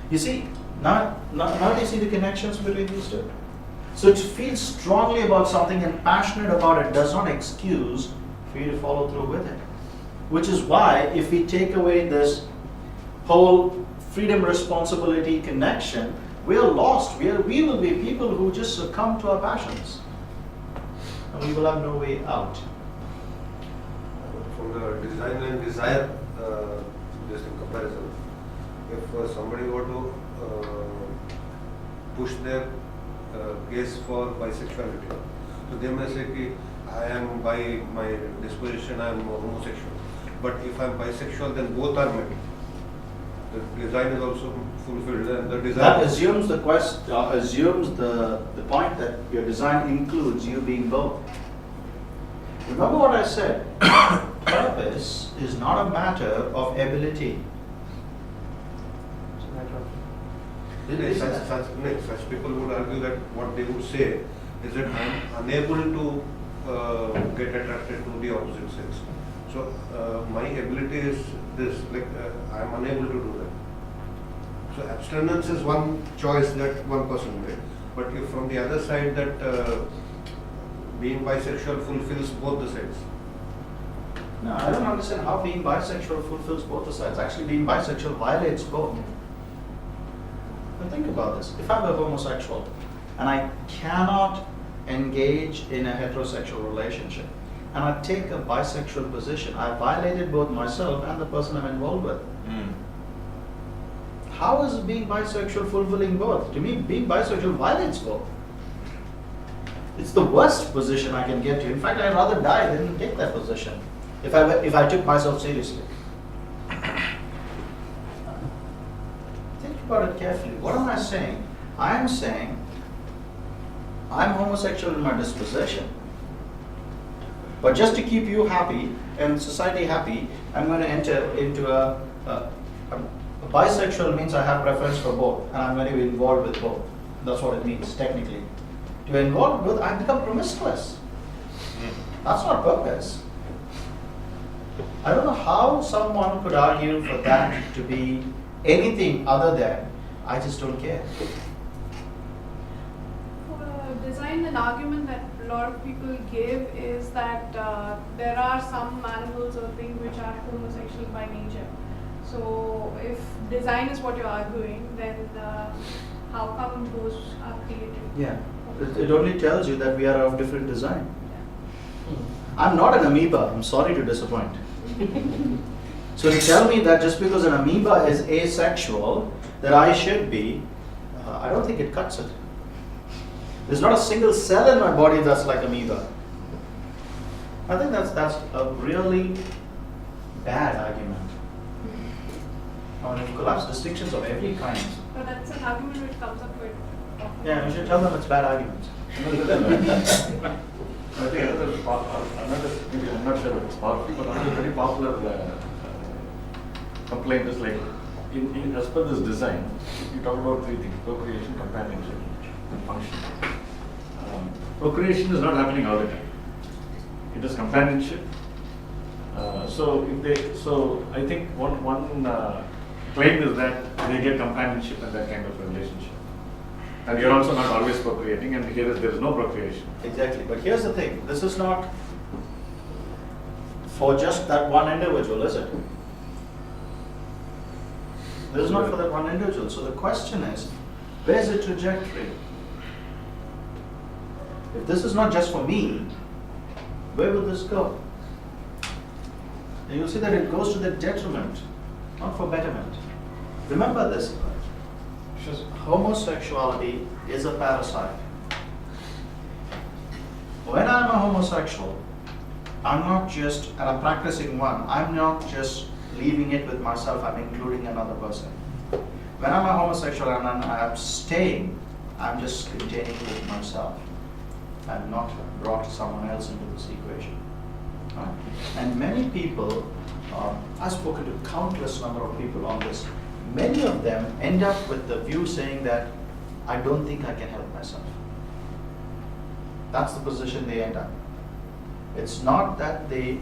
You see, now do you see the connections between these two? So to feel strongly about something and passionate about it does not excuse for you to follow through with it. Which is why if we take away this whole freedom responsibility connection, we are lost. We will be people who just succumb to our passions. And we will have no way out. From the design and desire, just in comparison, if somebody were to push their case for bisexuality, so they may say ki, I am by my disposition I am homosexual, but if I am bisexual then both are met. The design is also fulfilled and the desire. That assumes the point that your design includes you being both. Remember what I said. Purpose is not a matter of ability. Such people would argue that what they would say is that I am unable to get attracted to the opposite sex. So my ability is this, like I am unable to do that. So abstinence is one choice that one person made. But if from the other side that being bisexual fulfills both the sides. No, I don't understand how being bisexual fulfills both the sides. Actually, being bisexual violates both. Now think about this. If I'm a homosexual and I cannot engage in a heterosexual relationship and I take a bisexual position, I violated both myself and the person I'm involved with. How is being bisexual fulfilling both? To me, being bisexual violates both. It's the worst position I can get to. In fact, I'd rather die than take that position if I took myself seriously. Think about it carefully. What am I saying? I am saying I'm homosexual in my disposition, but just to keep you happy and society happy, I'm going to enter into a bisexual means I have preference for both, and I'm going to be involved with both. That's what it means technically. To be involved with, I become promiscuous. That's not purpose. I don't know how someone could argue for that to be anything other than I just don't care. For design, an argument that a lot of people give is that there are some animals or things which are homosexual by nature. So if design is what you're arguing, then how come those are created? Yeah, it only tells you that we are of different design. I'm not an amoeba, I'm sorry to disappoint. So to tell me that just because an amoeba is asexual, that I should be, I don't think it cuts it. There's not a single cell in my body that's like amoeba. I think that's a really bad argument. I mean, it collapses distinctions of every kind. But that's an argument which comes up with. Yeah, you should tell them it's bad arguments. I think I'm not sure if it's powerful, but another very popular complaint is like, as per this design, you talk about three things: procreation, companionship, and function. Procreation is not happening all the time. It is companionship. So I think one claim is that they get companionship and that kind of relationship. And you're also not always procreating, and here there is no procreation. Exactly, but here's the thing, this is not for just that one individual, is it? This is not for that one individual, so the question is, where's the trajectory? If this is not just for me, where will this go? And you'll see that it goes to the detriment, not for betterment. Remember this, homosexuality is a parasite. When I'm a homosexual, I'm not just, and I'm practicing one, I'm not just leaving it with myself, I'm including another person. When I'm a homosexual and I'm staying, I'm just containing with myself. I'm not brought someone else into this equation. Right? And many people, I've spoken to countless number of people on this, many of them end up with the view saying that I don't think I can help myself. That's the position they end up. It's not that they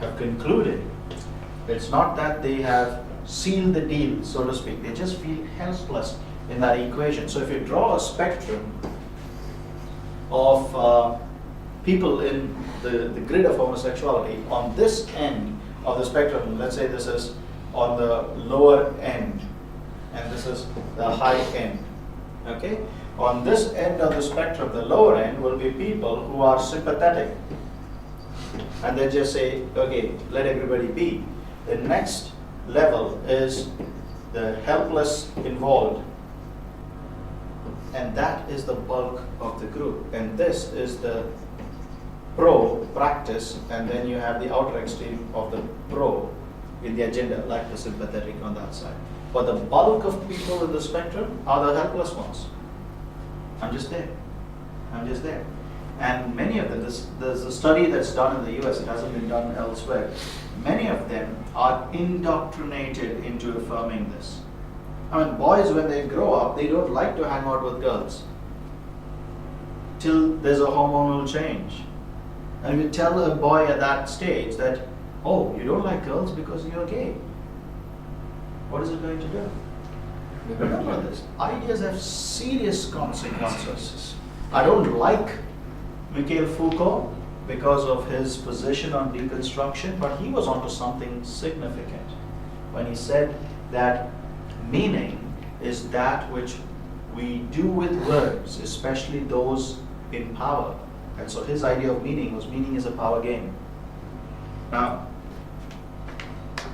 have concluded, it's not that they have sealed the deal, so to speak. They just feel helpless in that equation. So if you draw a spectrum of people in the grid of homosexuality, on this end of the spectrum, let's say this is on the lower end and this is the high end, okay? On this end of the spectrum, the lower end will be people who are sympathetic and they just say, okay, let everybody be. The next level is the helpless involved, and that is the bulk of the group, and this is the pro practice, and then you have the outer extreme of the pro in the agenda, like the sympathetic on that side. But the bulk of people in the spectrum are the helpless ones. I'm just there. I'm just there. And many of them, there's a study that's done in the US, it hasn't been done elsewhere. Many of them are indoctrinated into affirming this. I mean, boys, when they grow up, they don't like to hang out with girls till there's a hormonal change. And if you tell a boy at that stage that, oh, you don't like girls because you're gay, what is it going to do? Remember this, ideas have serious consequences. I don't like Mikhail Foucault because of his position on deconstruction, but he was onto something significant when he said that meaning is that which we do with words, especially those in power. And so his idea of meaning is a power game. Now,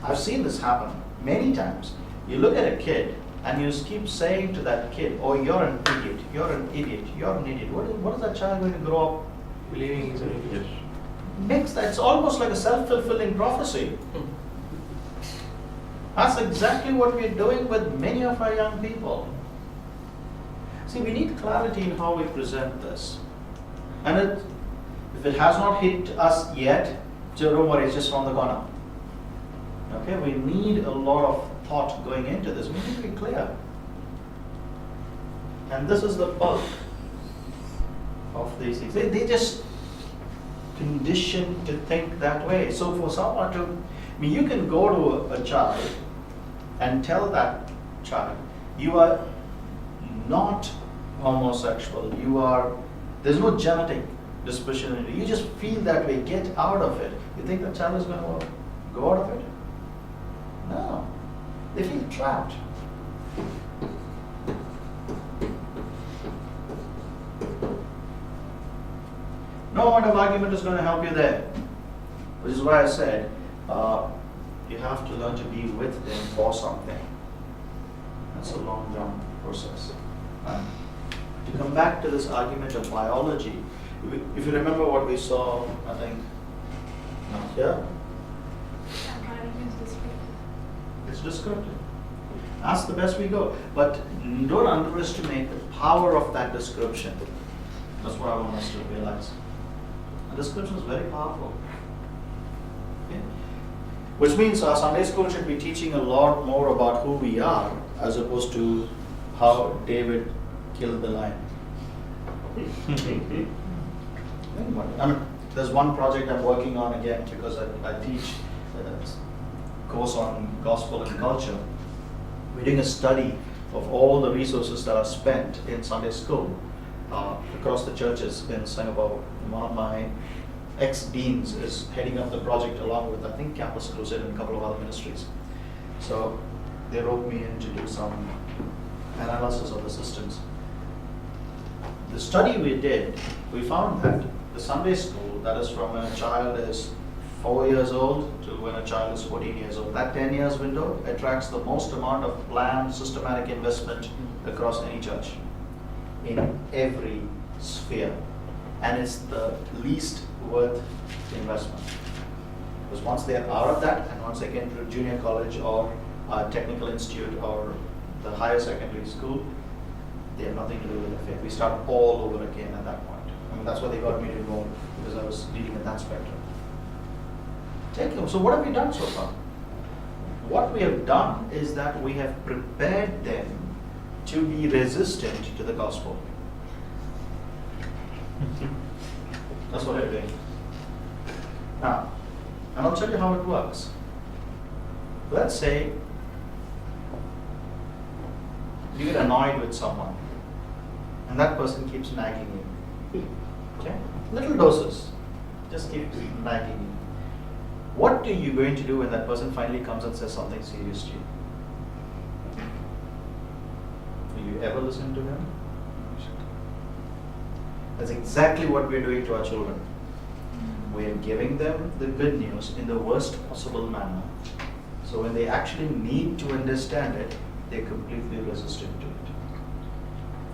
I've seen this happen many times. You look at a kid and you keep saying to that kid, oh, you're an idiot, you're an idiot, you're an idiot. What is that child going to grow up Believing he's an idiot. mixed? It's almost like a self-fulfilling prophecy. That's exactly what we're doing with many of our young people. See, we need clarity in how we present this. And if it has not hit us yet, don't worry, it's just on the corner. Okay, we need a lot of thought going into this. We need to be clear. And this is the bulk of these things. They just conditioned to think that way. So for someone to, I mean, you can go to a child and tell that child, you are not homosexual, there's no genetic disposition in you, you just feel that way, get out of it. You think the child is going to go out of it? No. They feel trapped. No amount of argument is going to help you there. Which is why I said, you have to learn to be with them for something. That's a long jump process. To come back to this argument of biology, if you remember what we saw, I think, here, it's descriptive. That's the best we go. But don't underestimate the power of that description. That's what I want us to realize. The description is very powerful. Okay? Which means our Sunday school should be teaching a lot more about who we are as opposed to how David killed the lion. I mean, there's one project I'm working on again because I teach a course on gospel and culture. We're doing a study of all the resources that are spent in Sunday school across the churches in Singapore. One of my ex-deans is heading up the project along with, I think, Campus Crusade and a couple of other ministries. So they wrote me in to do some analysis of the systems. The study we did, we found that the Sunday school, that is from when a child is 4 years old to when a child is 14 years old, that 10 years window attracts the most amount of planned, systematic investment across any church in every sphere. And it's the least worth investment. Because once they are out of that, and once they get into junior college or a technical institute or the higher secondary school, they have nothing to do with the faith. We start all over again at that point. I mean, that's why they got me to enroll, because I was dealing with that spectrum. So what have we done so far? What we have done is that we have prepared them to be resistant to the gospel. That's what we're doing. Now, and I'll tell you how it works. Let's say you get annoyed with someone and that person keeps nagging you. Okay? Little doses. Just keep nagging you. What are you going to do when that person finally comes and says something serious to you? Will you ever listen to him? That's exactly what we're doing to our children. We are giving them the good news in the worst possible manner. So when they actually need to understand it, they're completely resistant to it.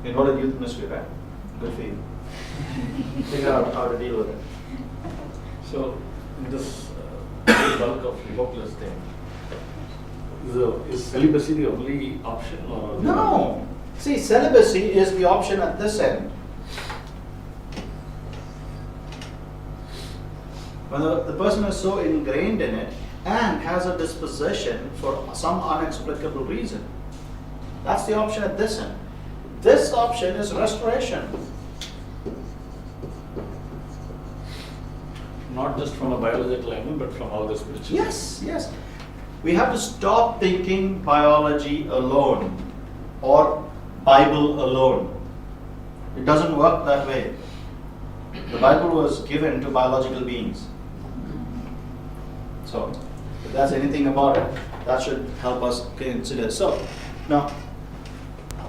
You know the youth ministry, right? Good for you. Figure out how to deal with it. So, in this bulk of hopeless thing, is celibacy the only option, or? No! See, celibacy is the option at this end. When the person is so ingrained in it and has a disposition for some unexplicable reason, that's the option at this end. This option is restoration. Not just from a biological angle, but from all the spiritual. Yes, yes. We have to stop thinking biology alone or Bible alone. It doesn't work that way. The Bible was given to biological beings. So, if that's anything about it, that should help us consider. So, now,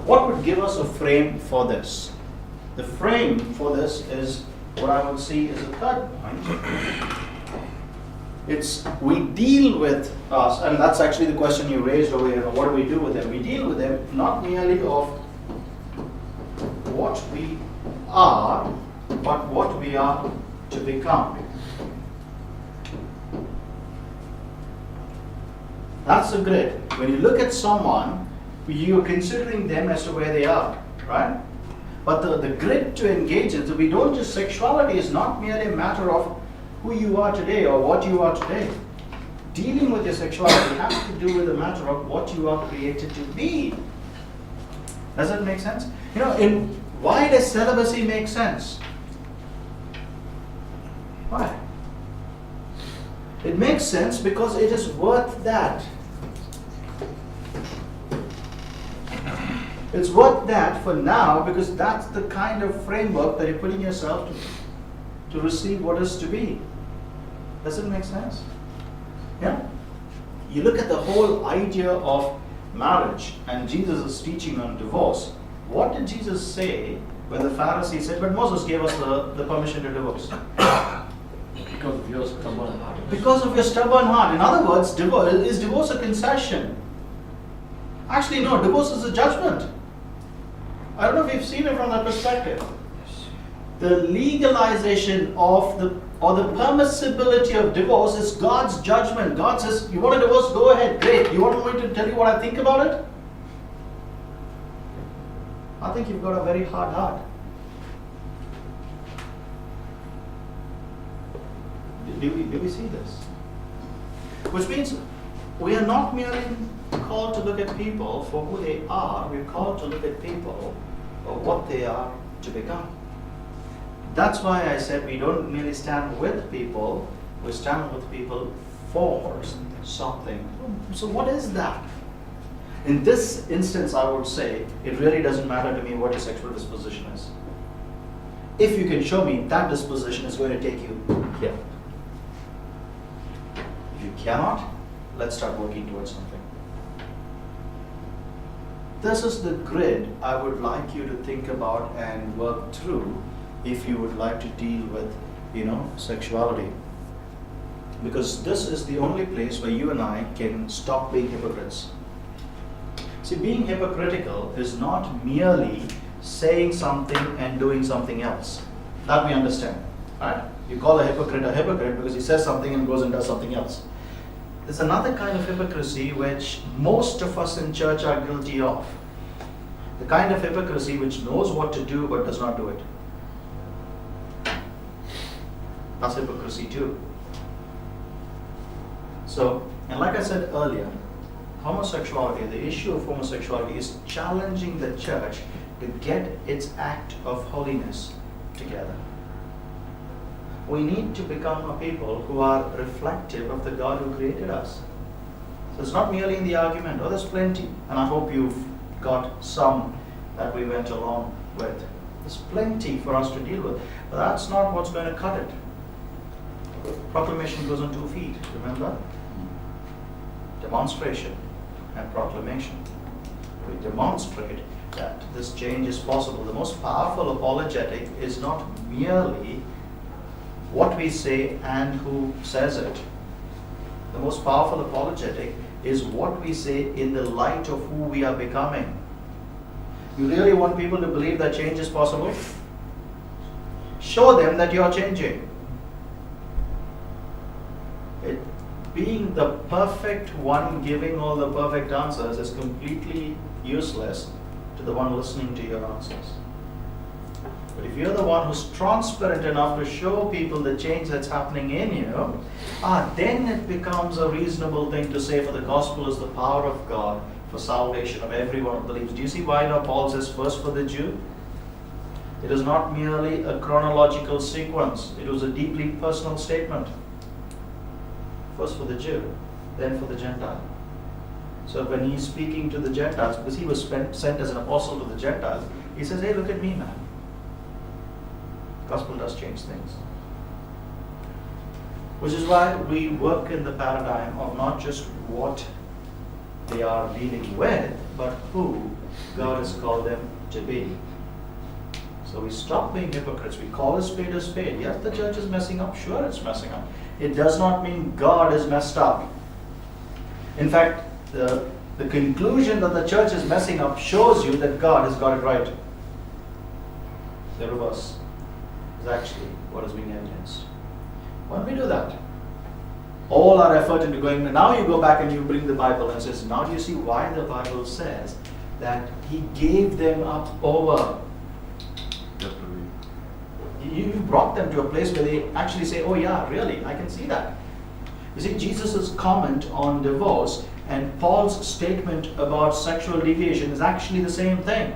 what would give us a frame for this? The frame for this is what I would see as a third point. It's we deal with us, and that's actually the question you raised over here. What do we do with them? We deal with them not merely of what we are, but what we are to become. That's the grid. When you look at someone, you're considering them as to where they are, right? But the grid to engage in, so we don't just, sexuality is not merely a matter of who you are today or what you are today. Dealing with your sexuality has to do with a matter of what you are created to be. Does that make sense? You know, why does celibacy make sense? Why? It makes sense because it is worth that. It's worth that for now because that's the kind of framework that you're putting yourself to receive what is to be. Does it make sense? Yeah? You look at the whole idea of marriage and Jesus' teaching on divorce. What did Jesus say when the Pharisees said, but Moses gave us the permission to divorce? Because of your stubborn heart. Because of your stubborn heart. In other words, is divorce a concession? Actually, no, divorce is a judgment. I don't know if you've seen it from that perspective. The legalization of the permissibility of divorce is God's judgment. God says, you want a divorce? Go ahead, great. You want me to tell you what I think about it? I think you've got a very hard heart. Do we see this? Which means we are not merely called to look at people for who they are, we're called to look at people for what they are to become. That's why I said we don't merely stand with people, we stand with people for something. So what is that? In this instance, I would say it really doesn't matter to me what your sexual disposition is. If you can show me that disposition is going to take you here. If you cannot, let's start working towards something. This is the grid I would like you to think about and work through if you would like to deal with, sexuality. Because this is the only place where you and I can stop being hypocrites. See, being hypocritical is not merely saying something and doing something else. That we understand, right? You call a hypocrite because he says something and goes and does something else. There's another kind of hypocrisy which most of us in church are guilty of. The kind of hypocrisy which knows what to do but does not do it. That's hypocrisy too. So, and like I said earlier, homosexuality, the issue of homosexuality is challenging the church to get its act of holiness together. We need to become a people who are reflective of the God who created us. So it's not merely in the argument, there's plenty, and I hope you've got some that we went along with. There's plenty for us to deal with, but that's not what's going to cut it. Proclamation goes on 2 feet, remember? Demonstration and proclamation. We demonstrate that this change is possible. The most powerful apologetic is not merely what we say and who says it. The most powerful apologetic is what we say in the light of who we are becoming. You really want people to believe that change is possible? Show them that you are changing. Being the perfect one giving all the perfect answers is completely useless to the one listening to your answers. But if you're the one who's transparent enough to show people the change that's happening in you, then it becomes a reasonable thing to say, for the gospel is the power of God for salvation of everyone who believes. Do you see why now Paul says first for the Jew? It is not merely a chronological sequence. It was a deeply personal statement. First for the Jew, then for the Gentile. So when he's speaking to the Gentiles, because he was sent as an apostle to the Gentiles, he says, hey, look at me, man. Gospel does change things. Which is why we work in the paradigm of not just what they are dealing with, but who God has called them to be. So we stop being hypocrites. We call a spade a spade. Yes, the church is messing up. Sure, it's messing up. It does not mean God is messed up. In fact, the conclusion that the church is messing up shows you that God has got it right. The reverse is actually what is being evidenced. When we do that, all our effort into going, now you go back and you bring the Bible and says, now do you see why the Bible says that He gave them up over? You brought them to a place where they actually say, oh yeah, really, I can see that. You see, Jesus' comment on divorce and Paul's statement about sexual deviation is actually the same thing.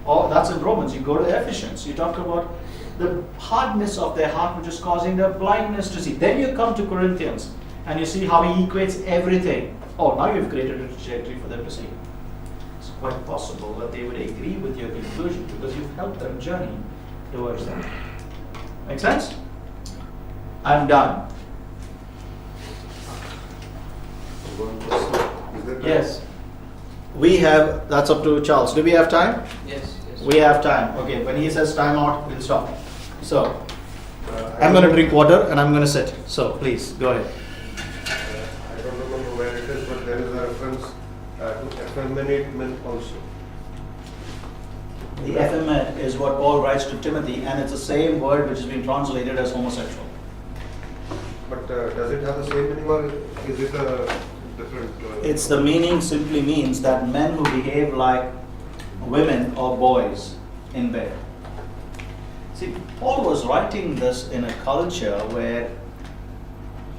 Oh, that's in Romans. You go to Ephesians, you talk about the hardness of their heart which is causing their blindness to see. Then you come to Corinthians and you see how he equates everything. Oh, now you've created a trajectory for them to see. It's quite possible that they would agree with your conclusion because you've helped them journey towards that. Make sense? I'm done. Yes. We have, that's up to Charles. Do we have time? Yes. We have time. Okay, when he says time out, we'll stop. So, I'm going to drink water and I'm going to sit. So, please, go ahead. I don't remember where it is, but there is a reference to effeminate men also. The effeminate is what Paul writes to Timothy, and it's the same word which has been translated as homosexual. But does it have the same meaning or is it a different? It's the meaning simply means that men who behave like women or boys in bed. See, Paul was writing this in a culture where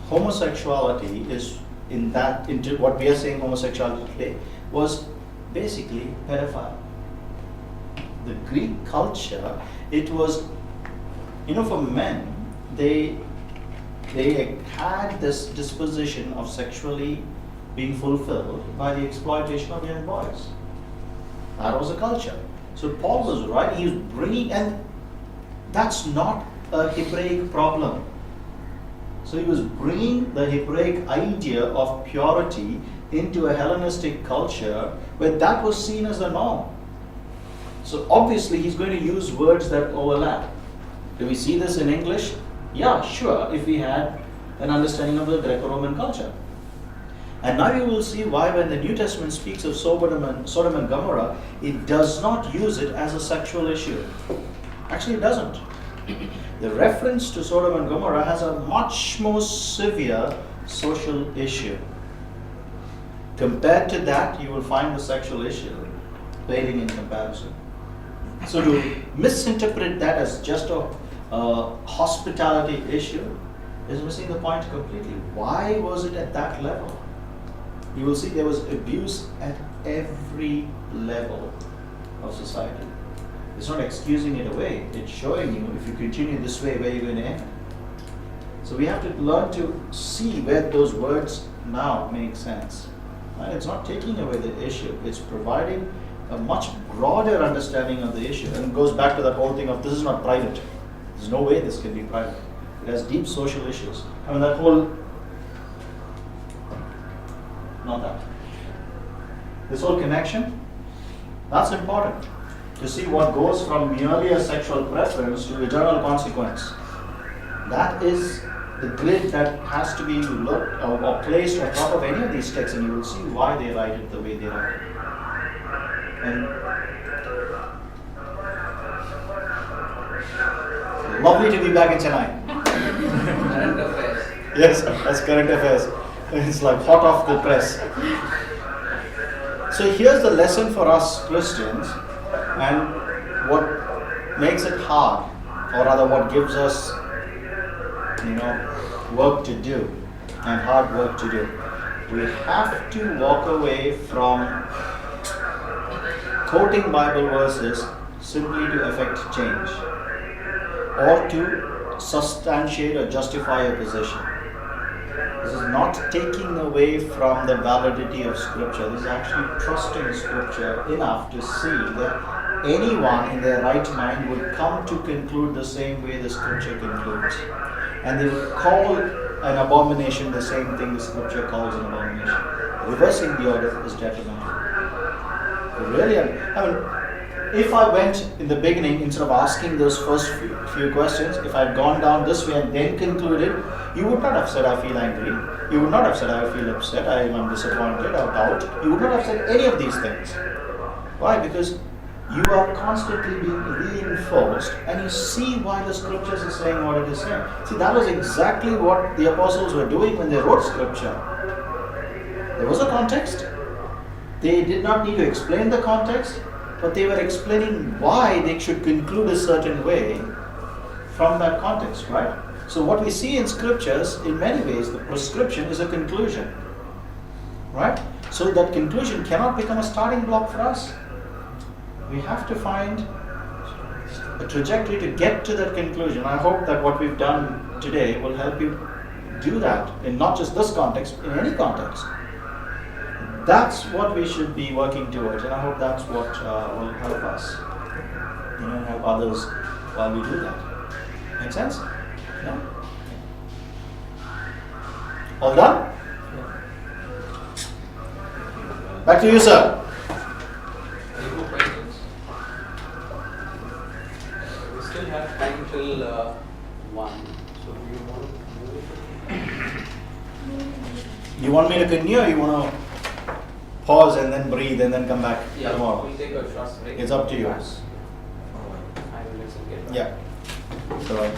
homosexuality is into what we are saying homosexuality today was basically pedophile. The Greek culture, it was You know, for men, they had this disposition of sexually being fulfilled by the exploitation of young boys. That was a culture. So Paul was right. He was bringing, and that's not a Hebraic problem. So he was bringing the Hebraic idea of purity into a Hellenistic culture where that was seen as the norm. So obviously he's going to use words that overlap. Do we see this in English? Yeah, sure, if we had an understanding of the Greco-Roman culture. And now you will see why when the New Testament speaks of Sodom and Gomorrah, it does not use it as a sexual issue. Actually, it doesn't. The reference to Sodom and Gomorrah has a much more severe social issue. Compared to that, you will find the sexual issue paling in comparison. So to misinterpret that as just a hospitality issue is missing the point completely. Why was it at that level? You will see there was abuse at every level of society. It's not excusing it away, it's showing you if you continue this way where you're going to end. So we have to learn to see where those words now make sense. Right? It's not taking away the issue, it's providing a much broader understanding of the issue, and it goes back to that whole thing of this is not private. There's no way this can be private. It has deep social issues. I mean that whole, not that. This whole connection, that's important. To see what goes from merely a sexual preference to eternal consequence. That is the grid that has to be looked or placed on top of any of these texts, and you will see why they write it the way they write it. And lovely to be back in Chennai. Current affairs. Yes, that's current affairs. It's like hot off the press. So here's the lesson for us Christians, and what makes it hard, or rather what gives us, work to do and hard work to do. We have to walk away from quoting Bible verses simply to effect change or to substantiate or justify a position. This is not taking away from the validity of Scripture. This is actually trusting Scripture enough to see that anyone in their right mind would come to conclude the same way the Scripture concludes. And they would call an abomination the same thing the Scripture calls an abomination. Reversing the order is detrimental. Really, I mean, if I went in the beginning, instead of asking those first few questions, if I had gone down this way and then concluded, you would not have said I feel angry. You would not have said I feel upset, I am disappointed, or doubt. You would not have said any of these things. Why? Because you are constantly being reinforced and you see why the Scriptures are saying what it is saying. See, that was exactly what the apostles were doing when they wrote Scripture. There was a context. They did not need to explain the context, but they were explaining why they should conclude a certain way from that context, right? So what we see in Scriptures, in many ways, the prescription is a conclusion, right? So that conclusion cannot become a starting block for us. We have to find a trajectory to get to that conclusion. I hope that what we've done today will help you do that in not just this context, in any context. That's what we should be working towards, and I hope that's what will help us, and help others while we do that. Make sense? Yeah? All done? Back to you, sir. Any more questions? We still have time till 1. So do you want to move? You want me to continue, or you want to pause and then breathe and then come back tomorrow? We'll take a short break. It's up to you. For 5 minutes and get back. Yeah. So.